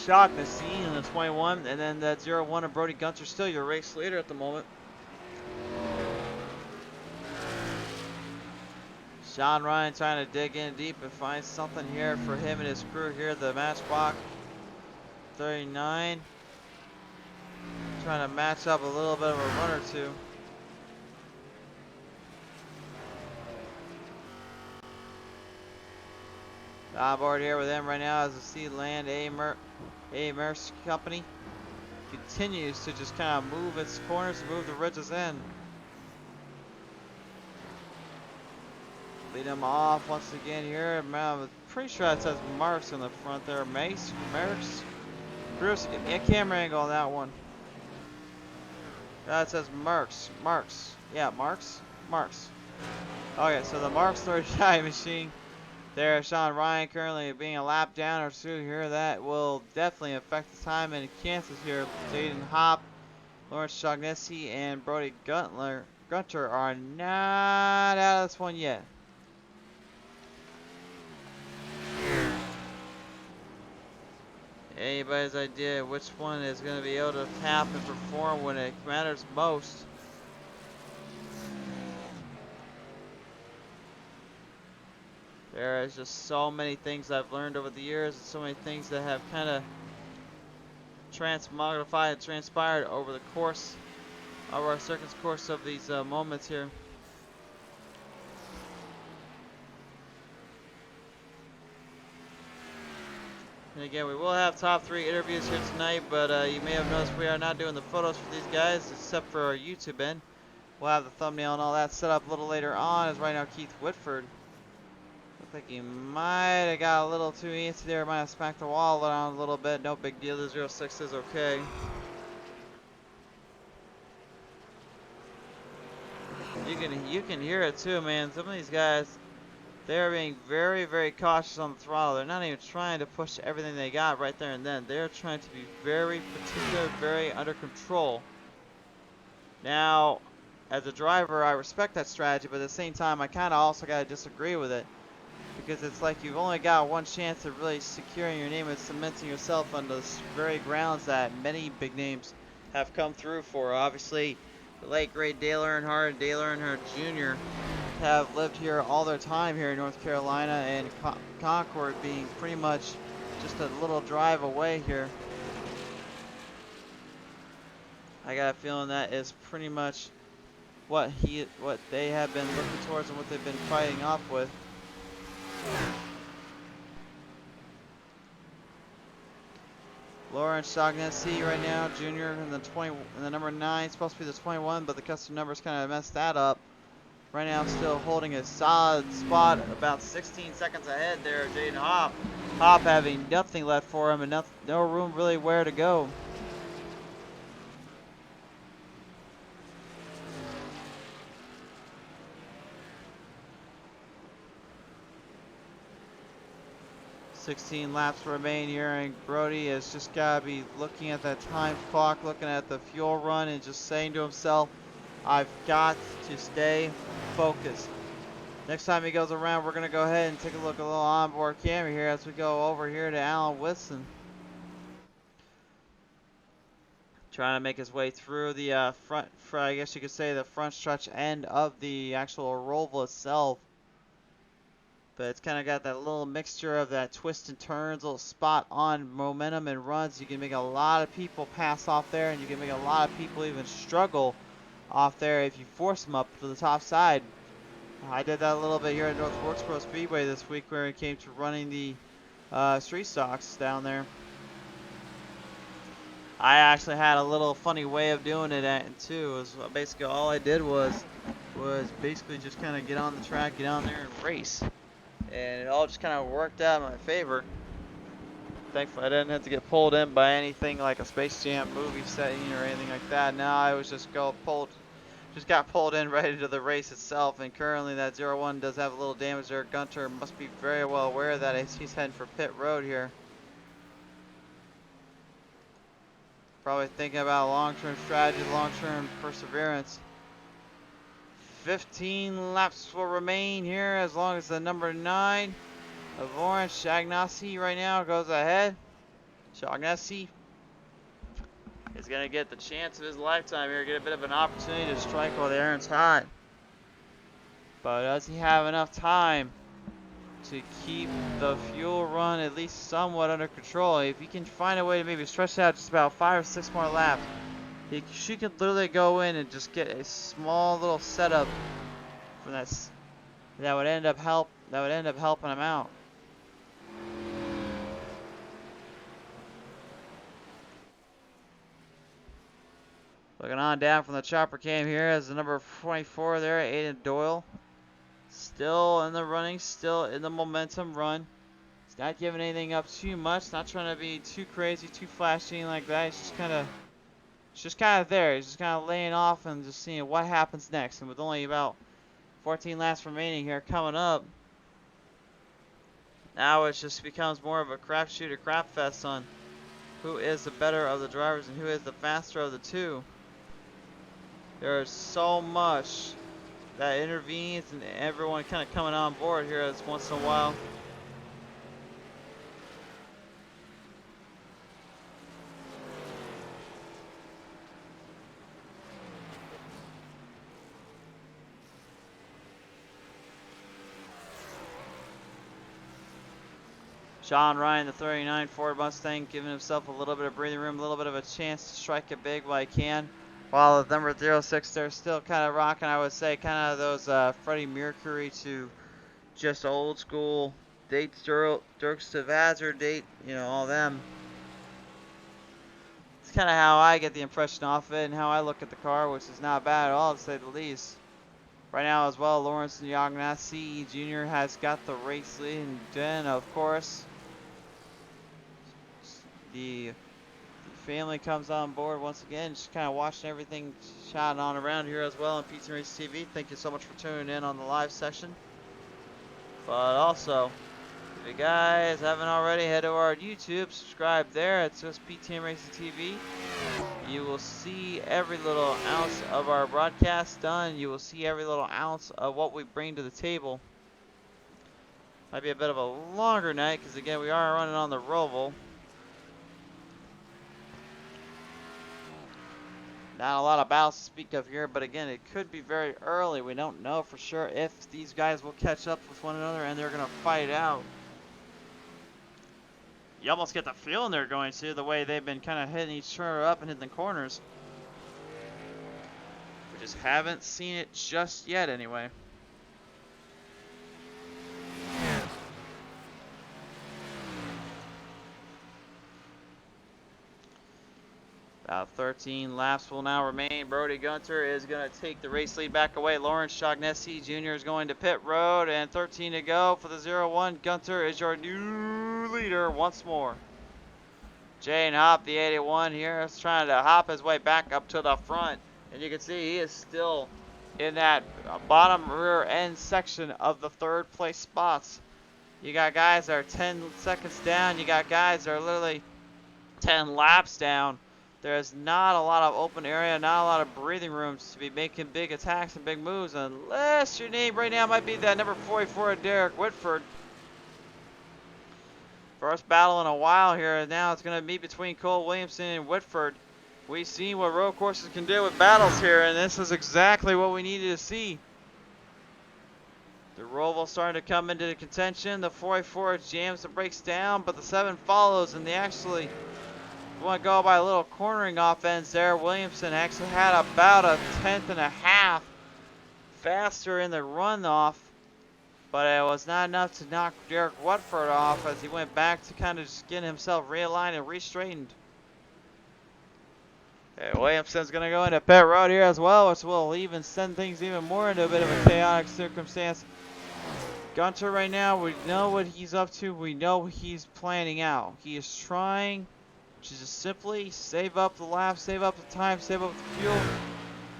Shaughnessy in the 21, and then that 0-1 of Brody Gunter, still your race leader at the moment. Sean Ryan trying to dig in deep and find something here for him and his crew here. The Matchbox 39. Trying to match up a little bit of a run or two. On board here with them right now is the Sealand A. Merce Company. Continues to just kind of move its corners and move the ridges in. Lead them off once again here. I'm pretty sure that says Marks in the front there. Marks. Bruce, give me a camera angle on that one. That says Marks. Yeah, Marks. Okay, so the Marks 39 machine. There, Sean Ryan currently being a lap down or two here. That will definitely affect the time and chances here. Jaden Hopp, Lawrence Shaughnessy, and Brody Gunter are not out of this one yet. Anybody's idea which one is going to be able to tap and perform when it matters most? There is just so many things I've learned over the years, and so many things that have kind of transmogrified and transpired over the course of our circuit's course of these moments here. And again, we will have top 3 interviews here tonight, but you may have noticed we are not doing the photos for these guys, except for our YouTube end. We'll have the thumbnail and all that set up a little later on, as right now Keith Whitford. Looks like he might have got a little too antsy there, might have smacked the wall around a little bit. No big deal, the 06 is okay. You can hear it too, man. Some of these guys, they're being very, very cautious on the throttle. They're not even trying to push everything they got right there and then. They're trying to be very particular, very under control. Now, as a driver, I respect that strategy, but at the same time, I kind of also got to disagree with it. Because it's like you've only got one chance of really securing your name and cementing yourself on those very grounds that many big names have come through for. Obviously, the late great Dale Earnhardt and Dale Earnhardt Jr. have lived here all their time here in North Carolina, and Concord being pretty much just a little drive away here. I got a feeling that is pretty much what they have been looking towards and what they've been fighting off with. Lawrence Shaughnessy right now, junior in the number 9, supposed to be the 21, but the custom numbers kind of messed that up. Right now, still holding a solid spot, about 16 seconds ahead there. Jaden Hopp having nothing left for him and no room really where to go. 16 laps remain here, and Brody has just got to be looking at that time clock, looking at the fuel run, and just saying to himself, I've got to stay focused. Next time he goes around, we're going to go ahead and take a look at a little onboard camera here as we go over here to Alan Whitson. Trying to make his way through the front, I guess you could say the front stretch end of the actual Roval itself. But it's kind of got that little mixture of that twist and turns, little spot on momentum and runs. You can make a lot of people pass off there, and you can make a lot of people even struggle off there if you force them up to the top side. I did that a little bit here at North Wilkesboro Speedway this week where it came to running the street stocks down there. I actually had a little funny way of doing it too. It was basically all I did was basically just kind of get on the track, get on there and race. And it all just kind of worked out in my favor. Thankfully I didn't have to get pulled in by anything like a Space Jam movie setting or anything like that. Now I was just got pulled in right into the race itself, and currently that 01 does have a little damage there. Gunter must be very well aware of that as he's heading for pit road here. Probably thinking about long-term strategy, long-term perseverance. 15 laps will remain here as long as the number 9 of Lawrence Shaughnessy right now goes ahead. Shaughnessy is going to get the chance of his lifetime here, get a bit of an opportunity to strike while the iron's hot. But does he have enough time to keep the fuel run at least somewhat under control? If he can find a way to maybe stretch out just about 5 or 6 more laps, she could literally go in and just get a small little setup from that would end up helping him out. Looking on down from the chopper cam here as the number 24 there, Aiden Doyle. Still in the running, still in the momentum run. He's not giving anything up too much, not trying to be too crazy, too flashy like that. He's just kind of there. He's just kind of laying off and just seeing what happens next. And with only about 14 laps remaining here coming up, now it just becomes more of a crapshoot or crap fest on who is the better of the drivers and who is the faster of the two. There's so much that intervenes and everyone kind of coming on board here once in a while. Sean Ryan, the 39 Ford Mustang, giving himself a little bit of breathing room, a little bit of a chance to strike it big while he can. While the number 06, they're still kind of rocking, I would say, kind of those Freddie Mercury to just old school dates, Dirks to Hazard date, all them. It's kind of how I get the impression off it and how I look at the car, which is not bad at all, to say the least. Right now as well, Lawrence Shaughnessy Jr. has got the race lead, and then, of course, the family comes on board once again, just kind of watching everything shot on around here as well on PTM Racing TV. Thank you so much for tuning in on the live session. But also, if you guys haven't already, head to our YouTube, subscribe there. It's just PTM Racing TV. You will see every little ounce of our broadcast done. You will see every little ounce of what we bring to the table. Might be a bit of a longer night because, again, we are running on the Roval. Not a lot of battles to speak of here, but again, it could be very early. We don't know for sure if these guys will catch up with one another and they're going to fight out. You almost get the feeling they're going to, the way they've been kind of hitting each other up and hitting the corners. We just haven't seen it just yet anyway. About 13 laps will now remain. Brody Gunter is going to take the race lead back away. Lawrence Shaughnessy Jr. is going to pit road, and 13 to go for the 01. Gunter is your new leader once more. Jane Hop, the 81 here, is trying to hop his way back up to the front. And you can see he is still in that bottom rear end section of the third place spots. You got guys that are 10 seconds down. You got guys that are literally 10 laps down. There's not a lot of open area, not a lot of breathing rooms to be making big attacks and big moves, unless your name right now might be that number 44, Derek Whitford. First battle in a while here, and now it's going to be between Cole Williamson and Whitford. We've seen what road courses can do with battles here, and this is exactly what we needed to see. The Roval starting to come into the contention. The 44 jams the brakes down, but the 7 follows, and they actually want to go by a little cornering offense there. Williamson actually had about a 10th and a half faster in the runoff, but it was not enough to knock Derek Whitford off as he went back to kind of just get himself realigned and re-straightened. Okay, Williamson's going to go into pit road here as well, which will even send things even more into a bit of a chaotic circumstance. Gunter right now, we know what he's up to. We know what he's planning out. He is trying to just simply save up the laps, save up the time, save up the fuel,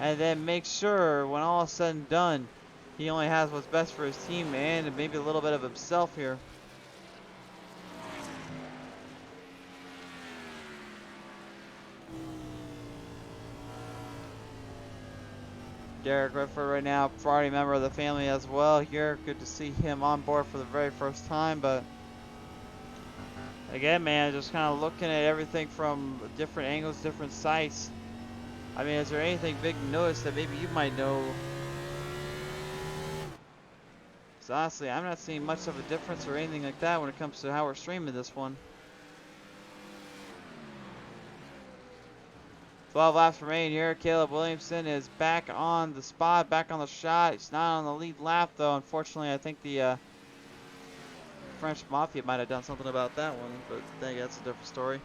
and then make sure when all is said and done, he only has what's best for his team and maybe a little bit of himself here. Derek Whitford right now, party member of the family as well here. Good to see him on board for the very first time, but again, man, just kind of looking at everything from different angles, different sights. I mean, is there anything big to notice that maybe you might know? Because honestly, I'm not seeing much of a difference or anything like that when it comes to how we're streaming this one. 12 laps remaining here. Caleb Williamson is back on the spot, back on the shot. He's not on the lead lap, though. Unfortunately, I think the French Mafia might have done something about that one, but I think that's a different story.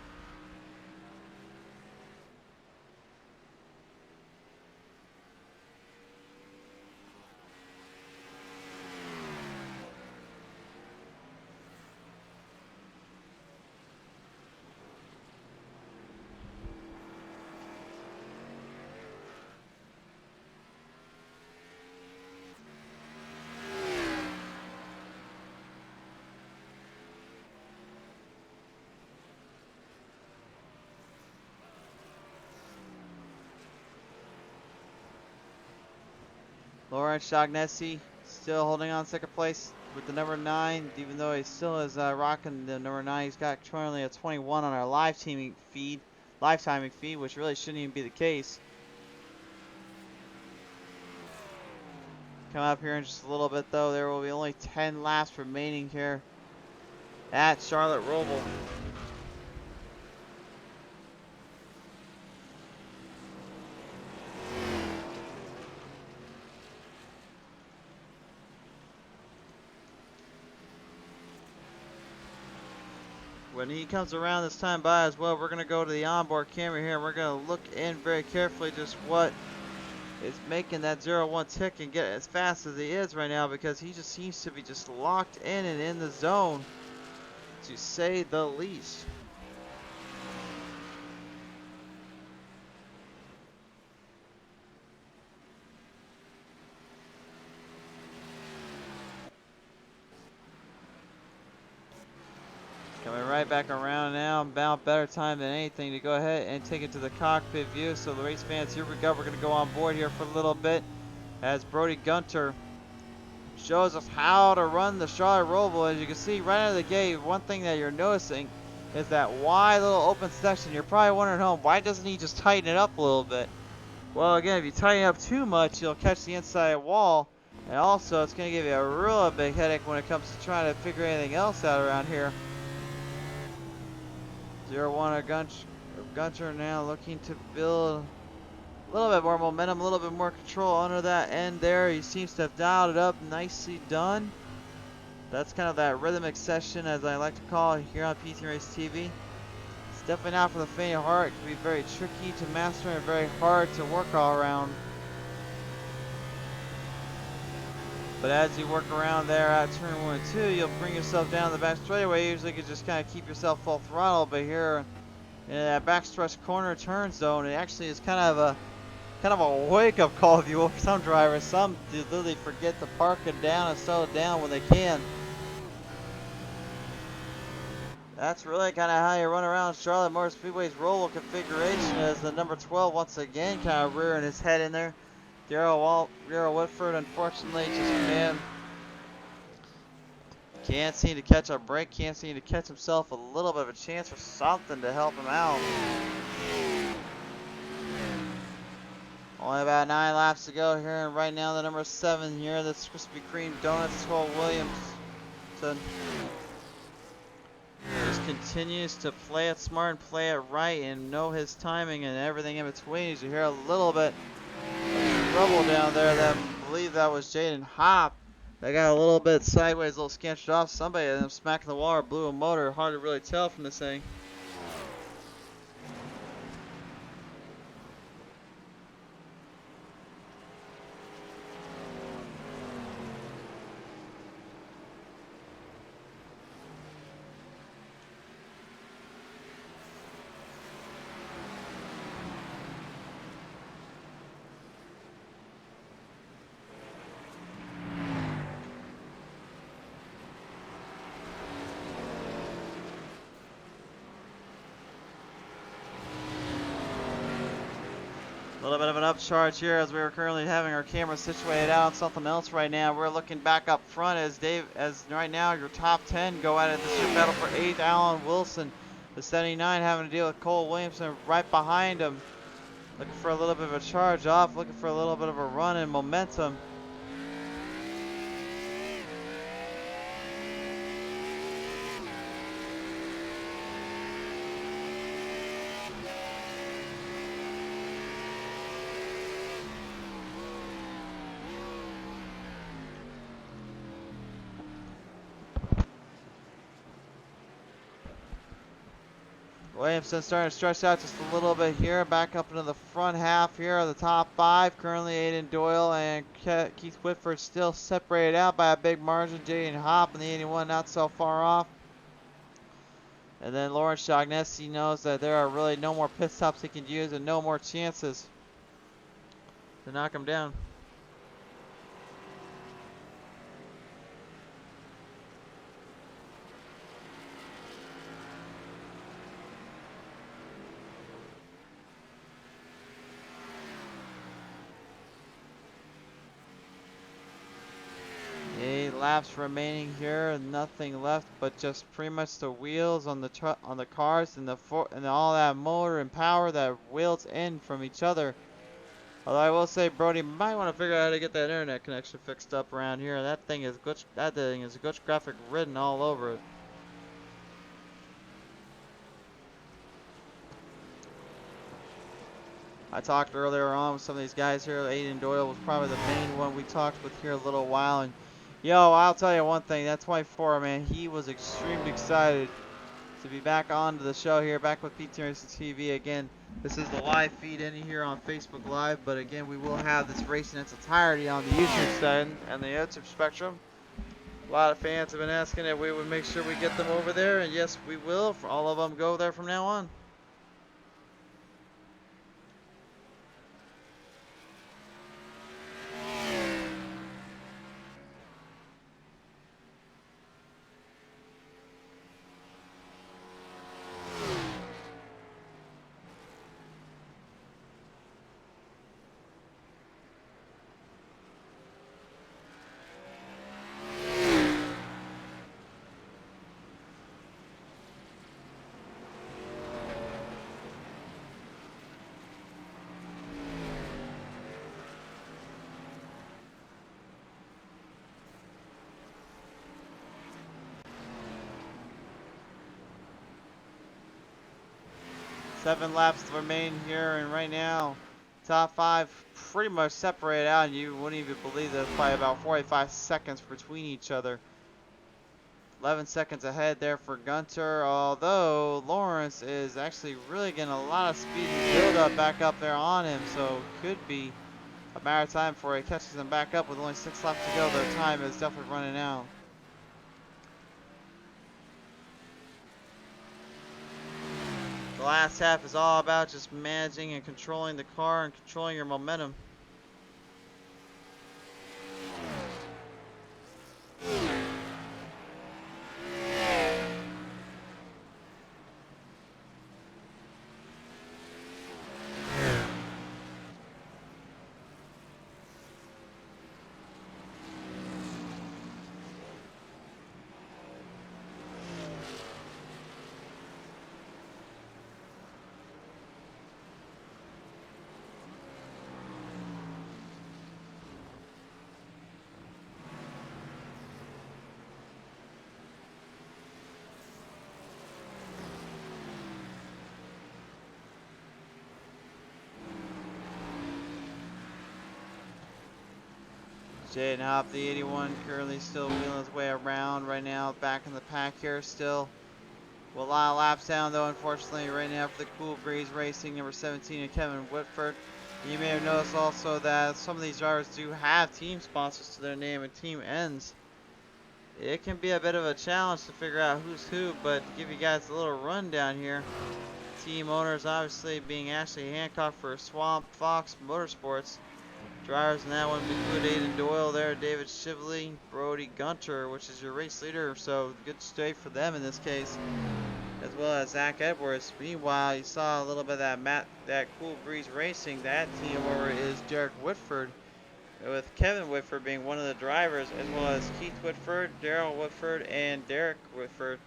Laurent Shaughnessy still holding on second place with the number 9, even though he still is rocking the number 9. He's got currently a 21 on our live timing feed, which really shouldn't even be the case. Come up here in just a little bit, though. There will be only 10 laps remaining here at Charlotte Roval. When he comes around this time by as well, we're going to go to the onboard camera here. And we're going to look in very carefully just what is making that 0-1 tick and get as fast as he is right now, because he just seems to be just locked in and in the zone, to say the least. Coming right back around now, about better time than anything to go ahead and take it to the cockpit view. So the race fans, here we go. We're going to go on board here for a little bit as Brody Gunter shows us how to run the Charlotte Roval. As you can see right out of the gate, one thing that you're noticing is that wide little open section. You're probably wondering, home, why doesn't he just tighten it up a little bit? Well, again, if you tighten it up too much, you'll catch the inside wall. And also, it's going to give you a real big headache when it comes to trying to figure anything else out around here. 0-1 Gunter now looking to build a little bit more momentum, a little bit more control under that end there. He seems to have dialed it up. Nicely done. That's kind of that rhythmic session, as I like to call it, here on PTM Racing TV. It's definitely not for the faint of heart. It can be very tricky to master and very hard to work all around. But as you work around there at turn 1 and 2, you'll bring yourself down the back straightaway. Usually you can just kind of keep yourself full throttle, but here in that backstretch corner turn zone, it actually is kind of a wake-up call, if you will, for some drivers. Some literally forget to park it down and slow it down when they can. That's really kind of how you run around Charlotte Motor Speedway's roll configuration, as the number 12 once again kind of rearing his head in there. Daryl Whitford, unfortunately, just, man, can't seem to catch a break, can't seem to catch himself a little bit of a chance for something to help him out. Only about 9 laps to go here, and right now the number 7 here, this Krispy Kreme Donuts, Cole Williamson, just continues to play it smart and play it right and know his timing and everything in between. As you hear a little bit of trouble down there, I believe that was Jaden Hopp. They got a little bit sideways, a little scanched off. Somebody ended up smacking the wall or blew a motor. Hard to really tell from this thing. A little bit of an upcharge here as we are currently having our camera situated out on something else right now. We're looking back up front as right now your top 10 go at it. This is your battle for 8th. Alan Wilson, the 79, having to deal with Cole Williamson right behind him. Looking for a little bit of a charge off, looking for a little bit of a run and momentum. Williamson starting to stretch out just a little bit here. Back up into the front half here of the top 5. Currently Aiden Doyle and Keith Whitford still separated out by a big margin. Jaden Hopp in the 81 not so far off. And then Lawrence Shaughnessy knows that there are really no more pit stops he can use and no more chances to knock him down. Laps remaining here, nothing left but just pretty much the wheels on the cars and all that motor and power that wheels in from each other. Although I will say, Brody might want to figure out how to get that internet connection fixed up around here. That thing is glitch graphic written all over it. I talked earlier on with some of these guys here. Aiden Doyle was probably the main one we talked with here a little while, and yo, I'll tell you one thing, that 24, man, he was extremely excited to be back on to the show here, back with PTM Racing TV. Again, this is the live feed in here on Facebook Live, but again, we will have this race in its entirety on the YouTube side and the YouTube spectrum. A lot of fans have been asking if we would make sure we get them over there, and yes, we will. For all of them, go there from now on. Seven laps remain here, and right now, top 5 pretty much separated out, and you wouldn't even believe there's probably about 45 seconds between each other. 11 seconds ahead there for Gunter, although Lawrence is actually really getting a lot of speed and build up back up there on him, so could be a matter of time before he catches them back up. With only 6 laps to go, their time is definitely running out. The last half is all about just managing and controlling the car and controlling your momentum. Jaden Hop, the 81, currently still wheeling his way around right now, back in the pack here still. Well, a lot of laps down though, unfortunately, right now for the Cool Breeze Racing, number 17, and Kevin Whitford. You may have noticed also that some of these drivers do have team sponsors to their name and team ends. It can be a bit of a challenge to figure out who's who, but to give you guys a little rundown here. Team owners obviously being Ashley Hancock for Swamp Fox Motorsports. Drivers in that one include Aiden Doyle there, David Shively, Brody Gunter, which is your race leader, so good straight for them in this case, as well as Zach Edwards. Meanwhile, you saw a little bit of that Cool Breeze Racing. That team over is Derek Whitford, with Kevin Whitford being one of the drivers, as well as Keith Whitford, Daryl Whitford, and Derek Whitford.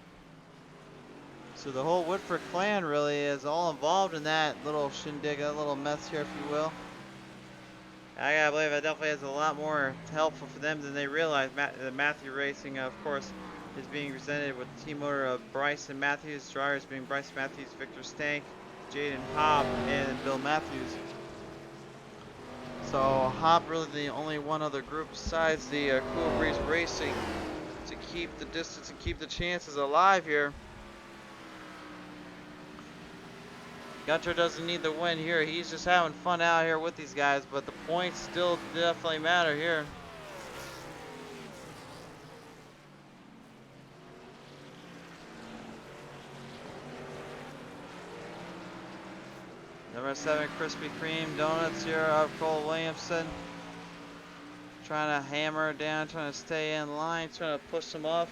So the whole Whitford clan really is all involved in that little shindig, that little mess here, if you will. I gotta believe it definitely is a lot more helpful for them than they realize. The Matthew Racing, of course, is being presented with the team owner of Bryson Matthews, drivers being Bryce Matthews, Victor Stank, Jaden Hobb, and Bill Matthews. So Hobb really the only one other group besides the Cool Breeze Racing to keep the distance and keep the chances alive here. Gunter doesn't need the win here. He's just having fun out here with these guys, but the points still definitely matter here. Number 7, Krispy Kreme Donuts here of Cole Williamson. Trying to hammer it down, trying to stay in line, trying to push them off.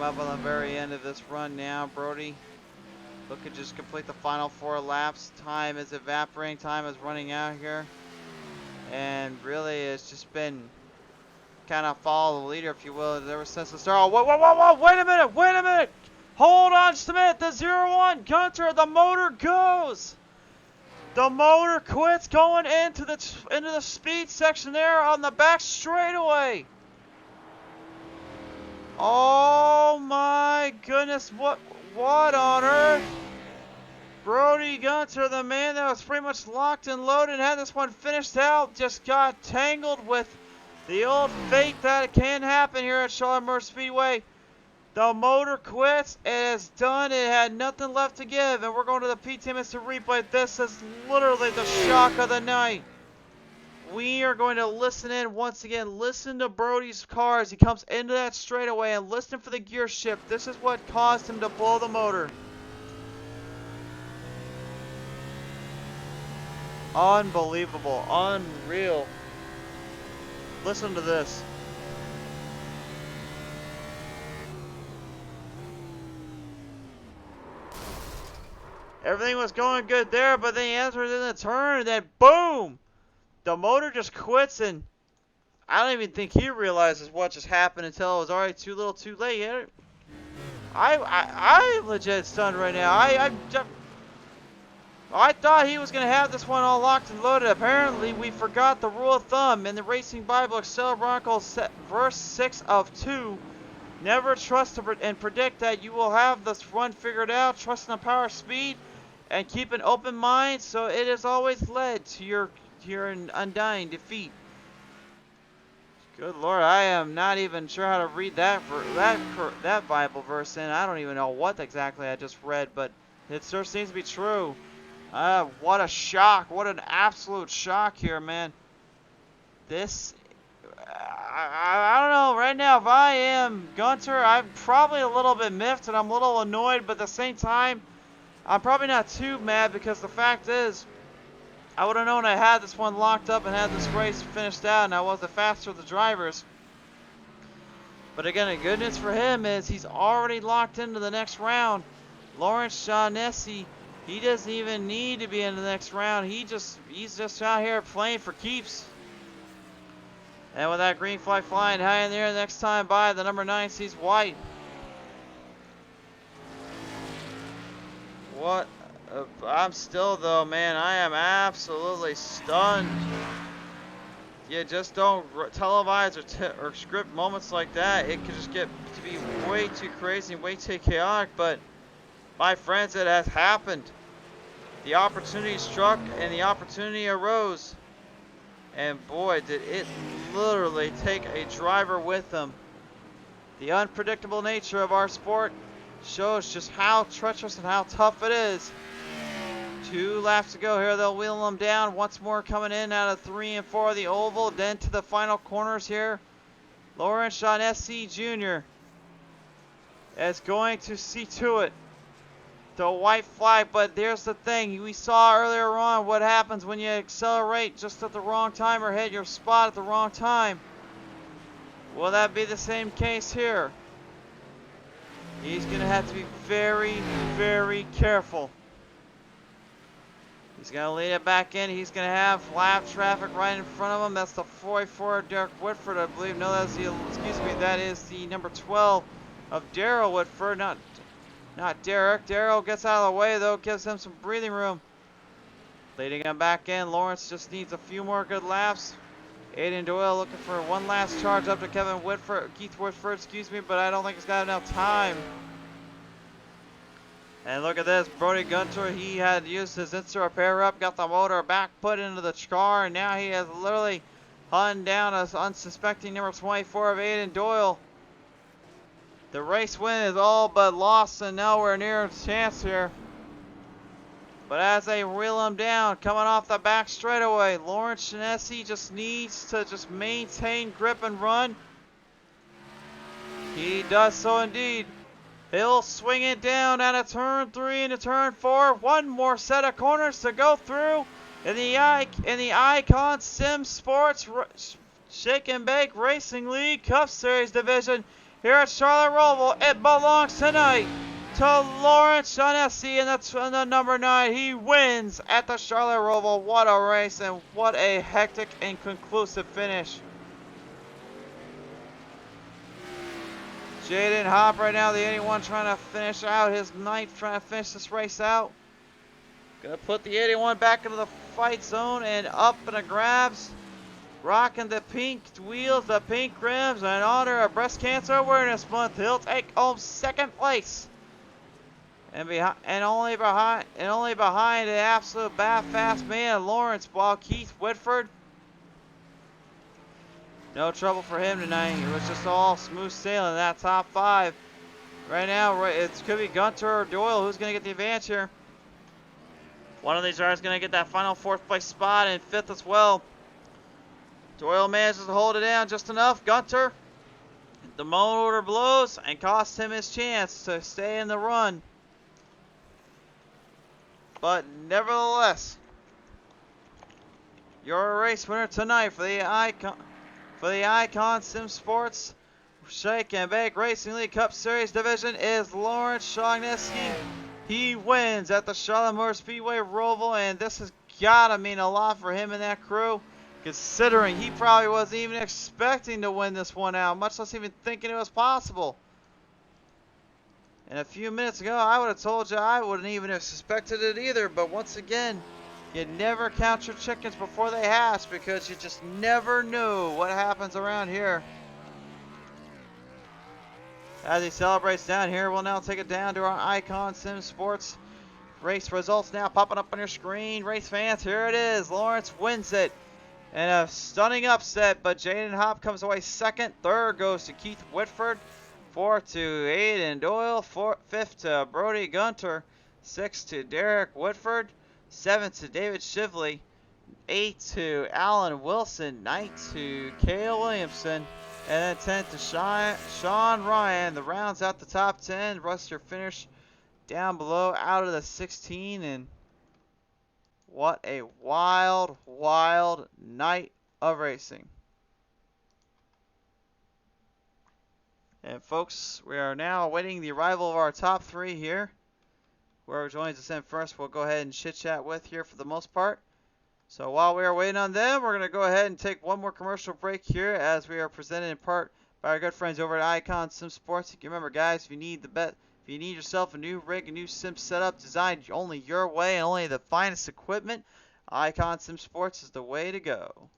Up on the very end of this run now. Brody looking to just complete the final 4 laps. Time is evaporating. Time is running out here. And really it's just been kind of follow the leader, if you will, ever since the start. Oh, whoa, wait a minute. Hold on just a minute. The 0-1 Gunter, the motor goes. The motor quits going into the speed section there on the back straightaway. Oh my goodness, what on earth? Brody Gunter, the man that was pretty much locked and loaded, had this one finished out, just got tangled with the old fate that can happen here at Charlotte Motor Speedway. The motor quits, it is done, it had nothing left to give, and we're going to the PTM Instant Replay. This is literally the shock of the night. We are going to listen in once again. Listen to Brody's car as he comes into that straightaway and listen for the gear shift. This is what caused him to blow the motor. Unbelievable. Unreal. Listen to this. Everything was going good there, but then he entered in the turn and then boom! The motor just quits, and I don't even think he realizes what just happened until it was already too little too late. I'm legit stunned right now. I thought he was going to have this one all locked and loaded. Apparently, we forgot the rule of thumb in the Racing Bible, Excel Broncos, verse 6 of 2. Never trust and predict that you will have this run figured out. Trust in the power of speed and keep an open mind, so it has always led to your undying defeat. Good Lord, I am not even sure how to read that Bible verse in. I don't even know what exactly I just read, but it sure seems to be true. What a shock. What an absolute shock here, man. This, I don't know. Right now, if I am Gunter, I'm probably a little bit miffed and I'm a little annoyed, but at the same time, I'm probably not too mad because the fact is, I would have known I had this one locked up and had this race finished out, and I was the faster of the drivers. But again, the good news for him is he's already locked into the next round. Lawrence Shaughnessy, he doesn't even need to be in the next round. He's just out here playing for keeps. And with that green flag flying high in there, next time by, the number 9 sees white. What? I'm still, though, man. I am absolutely stunned. You just don't televise or script moments like that. It could just get to be way too crazy and way too chaotic. But, my friends, it has happened. The opportunity struck and the opportunity arose. And boy, did it literally take a driver with them. The unpredictable nature of our sport shows just how treacherous and how tough it is. 2 laps to go here. They'll wheel them down once more, coming in out of 3 and 4 of the oval. Then to the final corners here. Lawrence Shaughnessy Jr. is going to see to it. The white flag, but there's the thing. We saw earlier on what happens when you accelerate just at the wrong time or hit your spot at the wrong time. Will that be the same case here? He's going to have to be very, very careful. He's going to lead it back in. He's going to have lap traffic right in front of him. That's the 44 Derek Whitford, I believe. No, that's the, excuse me, that is the number 12 of Daryl Whitford, not Derek. Daryl gets out of the way, though, gives him some breathing room. Leading him back in. Lawrence just needs a few more good laps. Aiden Doyle looking for one last charge up to Keith Whitford, excuse me, but I don't think he's got enough time. And look at this, Brody Gunter, he had used his instant repair up, got the motor back put into the car, and now he has literally hunned down an unsuspecting number 24 of Aiden Doyle. The race win is all but lost and nowhere near a chance here. But as they wheel him down, coming off the back straightaway, Lawrence Shaughnessy just needs to just maintain grip and run. He does so indeed. He'll swing it down out of turn 3 into turn 4. One more set of corners to go through in the iCon Sim Sports Shake and Bake Racing League Cup Series division. Here at Charlotte Roval, it belongs tonight to Lawrence Shaughnessy in the number 9. He wins at the Charlotte Roval. What a race and what a hectic and conclusive finish. Jaden Hopp right now, the 81, trying to finish out his night, trying to finish this race out. Gonna put the 81 back into the fight zone and up in the grabs. Rocking the pink wheels, the pink rims, in honor of Breast Cancer Awareness Month. He'll take home second place, and only behind the absolute fast man Lawrence, while Keith Whitford, no trouble for him tonight. It was just all smooth sailing in that top 5. Right now, it could be Gunter or Doyle who's going to get the advantage here. One of these drivers is going to get that final 4th place spot and 5th as well. Doyle manages to hold it down just enough. Gunter, the motor blows and costs him his chance to stay in the run. But nevertheless, your race winner tonight for the iCon Sim Sports Shake and Bake Racing League Cup Series division is Lawrence Shaughnessy. He wins at the Charlotte Motor Speedway Roval, and this has gotta mean a lot for him and that crew, considering he probably wasn't even expecting to win this one out, much less even thinking it was possible. And a few minutes ago, I would have told you I wouldn't even have suspected it either, but once again, you never count your chickens before they hatch, because you just never know what happens around here. As he celebrates down here, we'll now take it down to our iCon Sim Sports race results now popping up on your screen. Race fans, here it is. Lawrence wins it. And a stunning upset, but Jaden Hopp comes away second. Third goes to Keith Whitford. Fourth to Aiden Doyle. Fifth to Brody Gunter. Sixth to Derek Whitford. Seventh to David Shively. Eighth to Alan Wilson. Ninth to Cale Williamson. And then 10th to Sean Ryan. The rounds out the top 10. Rest your finish down below out of the 16. And what a wild, wild night of racing. And folks, we are now awaiting the arrival of our top 3 here. Whoever joins us in first, we'll go ahead and chit-chat with here for the most part. So while we are waiting on them, we're going to go ahead and take one more commercial break here, as we are presented in part by our good friends over at iCon Sim Sports. Remember, guys, if you If you need yourself a new rig, a new sim setup designed only your way and only the finest equipment, iCon Sim Sports is the way to go.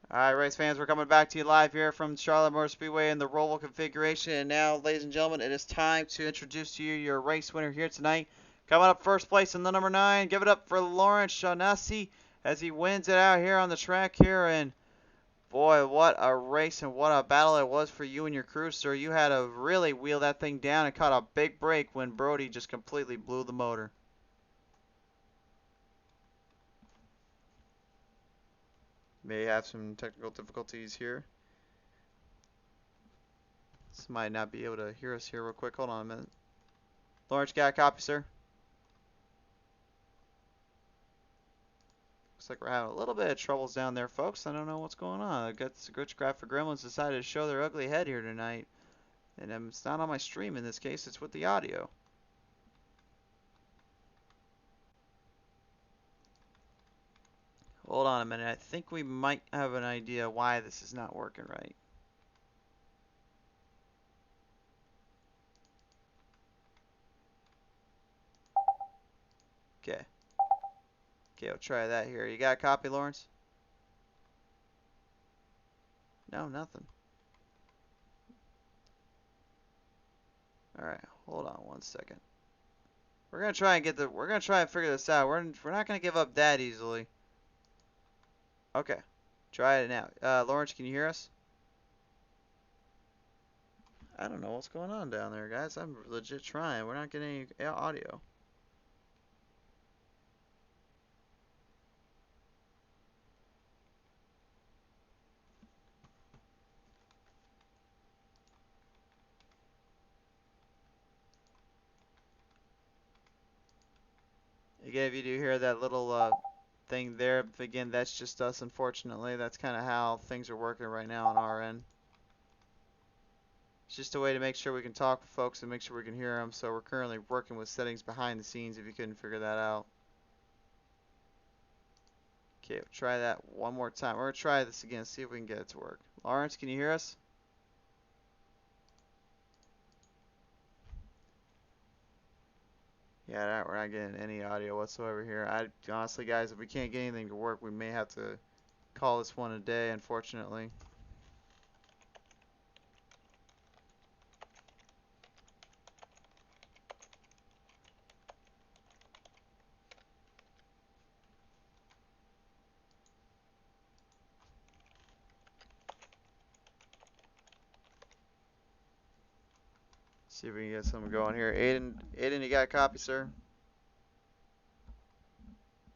Alright, race fans, we're coming back to you live here from Charlotte Motor Speedway in the Roval configuration. And now, ladies and gentlemen, it is time to introduce to you your race winner here tonight. Coming up first place in the number 9, give it up for Lawrence Shaughnessy as he wins it out here on the track here. And boy, what a race and what a battle it was for you and your crew, sir. You had to really wheel that thing down and caught a big break when Brody just completely blew the motor. May have some technical difficulties here. This might not be able to hear us here real quick. Hold on a minute. Lawrence, got a copy, sir? Looks like we're having a little bit of troubles down there, folks. I don't know what's going on. I got the Glitch Graphic Gremlins decided to show their ugly head here tonight. And it's not on my stream in this case, it's with the audio. Hold on a minute. I think we might have an idea why this is not working right. Okay. Okay, we'll try that here. You got a copy, Lawrence? No, nothing. Alright, hold on one second. We're gonna try and figure this out. We're not gonna give up that easily. Okay. Try it now. Lawrence, can you hear us? I don't know what's going on down there, guys. I'm legit trying. We're not getting any audio. Again, if you do hear that little thing there, again, that's just us, unfortunately. That's kind of how things are working right now on our end. It's just a way to make sure we can talk with folks and make sure we can hear them. So we're currently working with settings behind the scenes if you couldn't figure that out. Okay, we'll try that one more time. We're going to try this again, see if we can get it to work. Lawrence, can you hear us? Yeah, we're not getting any audio whatsoever here. Honestly, guys, if we can't get anything to work, we may have to call this one a day, unfortunately. See if we can get something going here. Aiden, you got a copy, sir?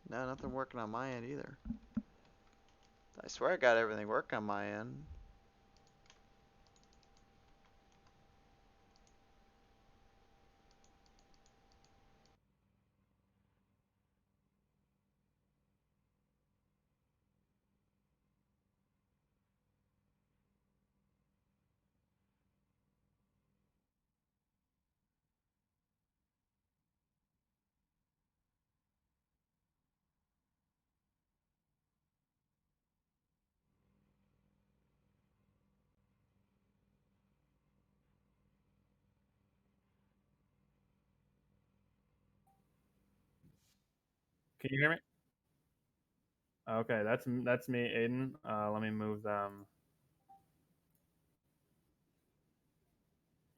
No, nothing working on my end either. I swear I got everything working on my end. Can you hear me? Okay, that's me, Aiden. Let me move them.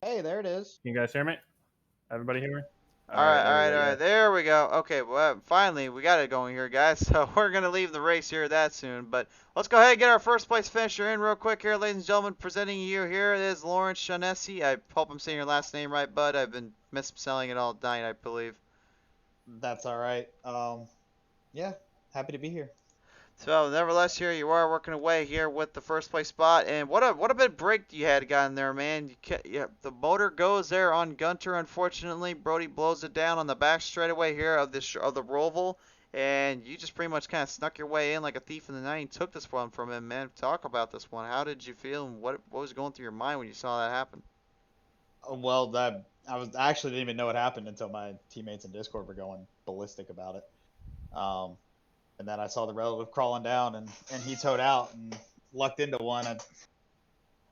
Hey, there it is. Can you guys hear me? Everybody hear me? All right, there we All go. right. Yeah. There we go. Okay, well, finally, we got it going here, guys. So we're going to leave the race here that soon. But let's go ahead and get our first place finisher in real quick here, ladies and gentlemen. Presenting you here is Lawrence Shaughnessy. I hope I'm saying your last name right, bud. I've been misspelling it all night, I believe. That's all right. Yeah, happy to be here. So nevertheless, here you are working away here with the first place spot, and what a bit break you had gotten there, man. Yeah, the motor goes there on Gunter. Unfortunately, Brody blows it down on the back straightaway here of the Roval, and you just pretty much kind of snuck your way in like a thief in the night and took this one from him, man. Talk about this one. How did you feel, and what was going through your mind when you saw that happen? Well, that I actually didn't even know what happened until my teammates in Discord were going ballistic about it. Um, and then I saw the relative crawling down, and he towed out and lucked into one. I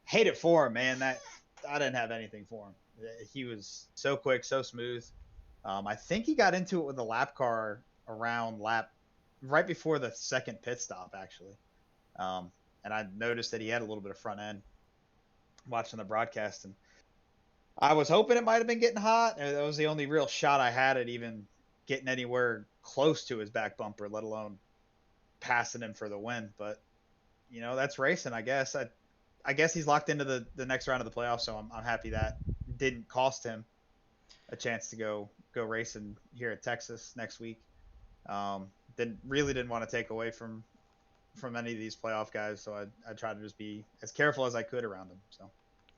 hate it for him, man. That I didn't have anything for him. He was so quick, so smooth. I think he got into it with the lap car around lap right before the second pit stop, actually. And I noticed that he had a little bit of front end watching the broadcast, and I was hoping it might have been getting hot. That was the only real shot I had at even getting anywhere close to his back bumper, let alone passing him for the win. But that's racing, I guess. I guess he's locked into the next round of the playoffs, so I'm happy that didn't cost him a chance to go racing here at Texas next week. Didn't want to take away from any of these playoff guys, so I tried to just be as careful as I could around them. So.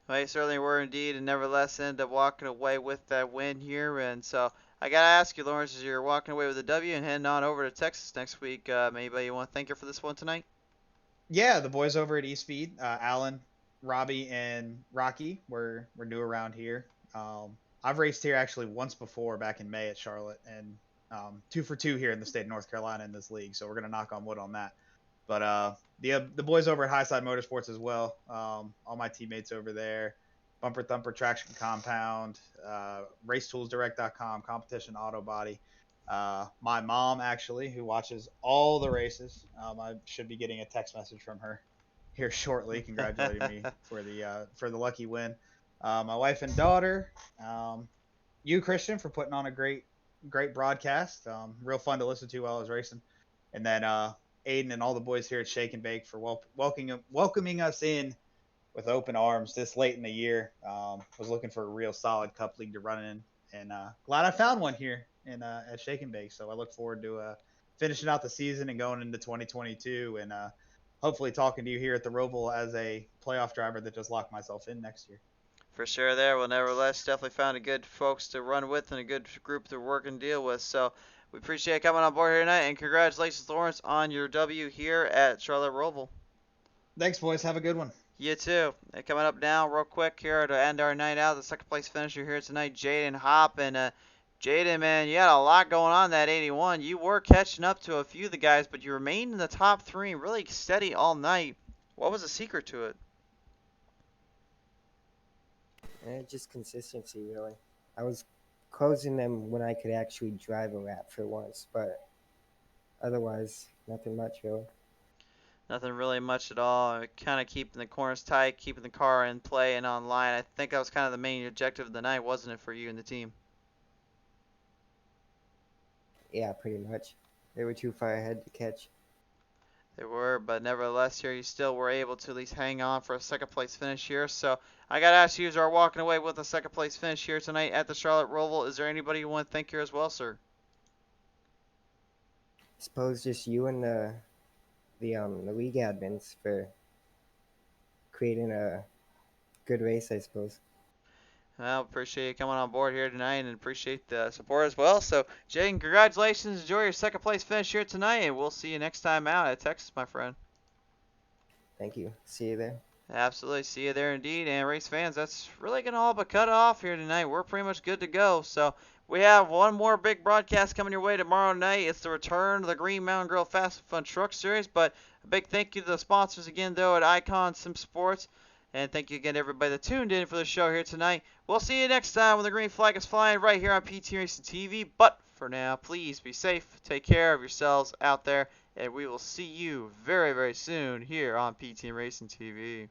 Well, you certainly were indeed, and nevertheless ended up walking away with that win here. And so I gotta ask you, Lawrence, as you're walking away with a W and heading on over to Texas next week, anybody you want to thank you for this one tonight? Yeah, the boys over at eSpeed, Alan, Robbie, and Rocky were new around here. I've raced here actually once before back in May at Charlotte, and 2 for 2 here in the state of North Carolina in this league. So we're gonna knock on wood on that. But the boys over at Highside Motorsports as well, all my teammates over there, Bumper Thumper Traction Compound, RaceToolsDirect.com, Competition Auto Body. My mom, actually, who watches all the races, I should be getting a text message from her here shortly congratulating me for the lucky win. My wife and daughter, you, Christian, for putting on a great broadcast. Real fun to listen to while I was racing. And then Aiden and all the boys here at Shake and Bake for welcoming us in with open arms this late in the year. Was looking for a real solid cup league to run in, and glad I found one here at Shake and Bake. So I look forward to finishing out the season and going into 2022, and hopefully talking to you here at the Roval as a playoff driver that just locked myself in next year. For sure there. Well, nevertheless, definitely found a good folks to run with and a good group to work and deal with. So we appreciate coming on board here tonight, and congratulations, Lawrence, on your W here at Charlotte Roval. Thanks, boys. Have a good one. You too. And coming up now, real quick here to end our night out, the second place finisher here tonight, Jaden Hopp. And Jaden, man, you had a lot going on that 81. You were catching up to a few of the guys, but you remained in the top 3, really steady all night. What was the secret to it? Just consistency, really. I was closing them when I could actually drive a lap for once, but otherwise, nothing much, really. Nothing really much at all. Kind of keeping the corners tight, keeping the car in play and online. I think that was kind of the main objective of the night, wasn't it, for you and the team? Yeah, pretty much. They were too far ahead to catch. They were, but nevertheless, here you still were able to at least hang on for a second place finish here. So I got to ask you, as are walking away with a second place finish here tonight at the Charlotte Roval, is there anybody you want to thank here as well, sir? Suppose just you and the league admins for creating a good race, I suppose. Well, appreciate you coming on board here tonight and appreciate the support as well. So, Jaden, congratulations. Enjoy your second place finish here tonight, and we'll see you next time out at Texas, my friend. Thank you. See you there. Absolutely. See you there indeed. And race fans, that's really going to all but cut off here tonight. We're pretty much good to go. So, we have one more big broadcast coming your way tomorrow night. It's the return of the Green Mountain Grill Fast and Fun Truck Series. But a big thank you to the sponsors again, though, at iCon Sim Sports. And thank you again to everybody that tuned in for the show here tonight. We'll see you next time when the green flag is flying right here on PTM Racing TV. But for now, please be safe. Take care of yourselves out there. And we will see you very, very soon here on PTM Racing TV.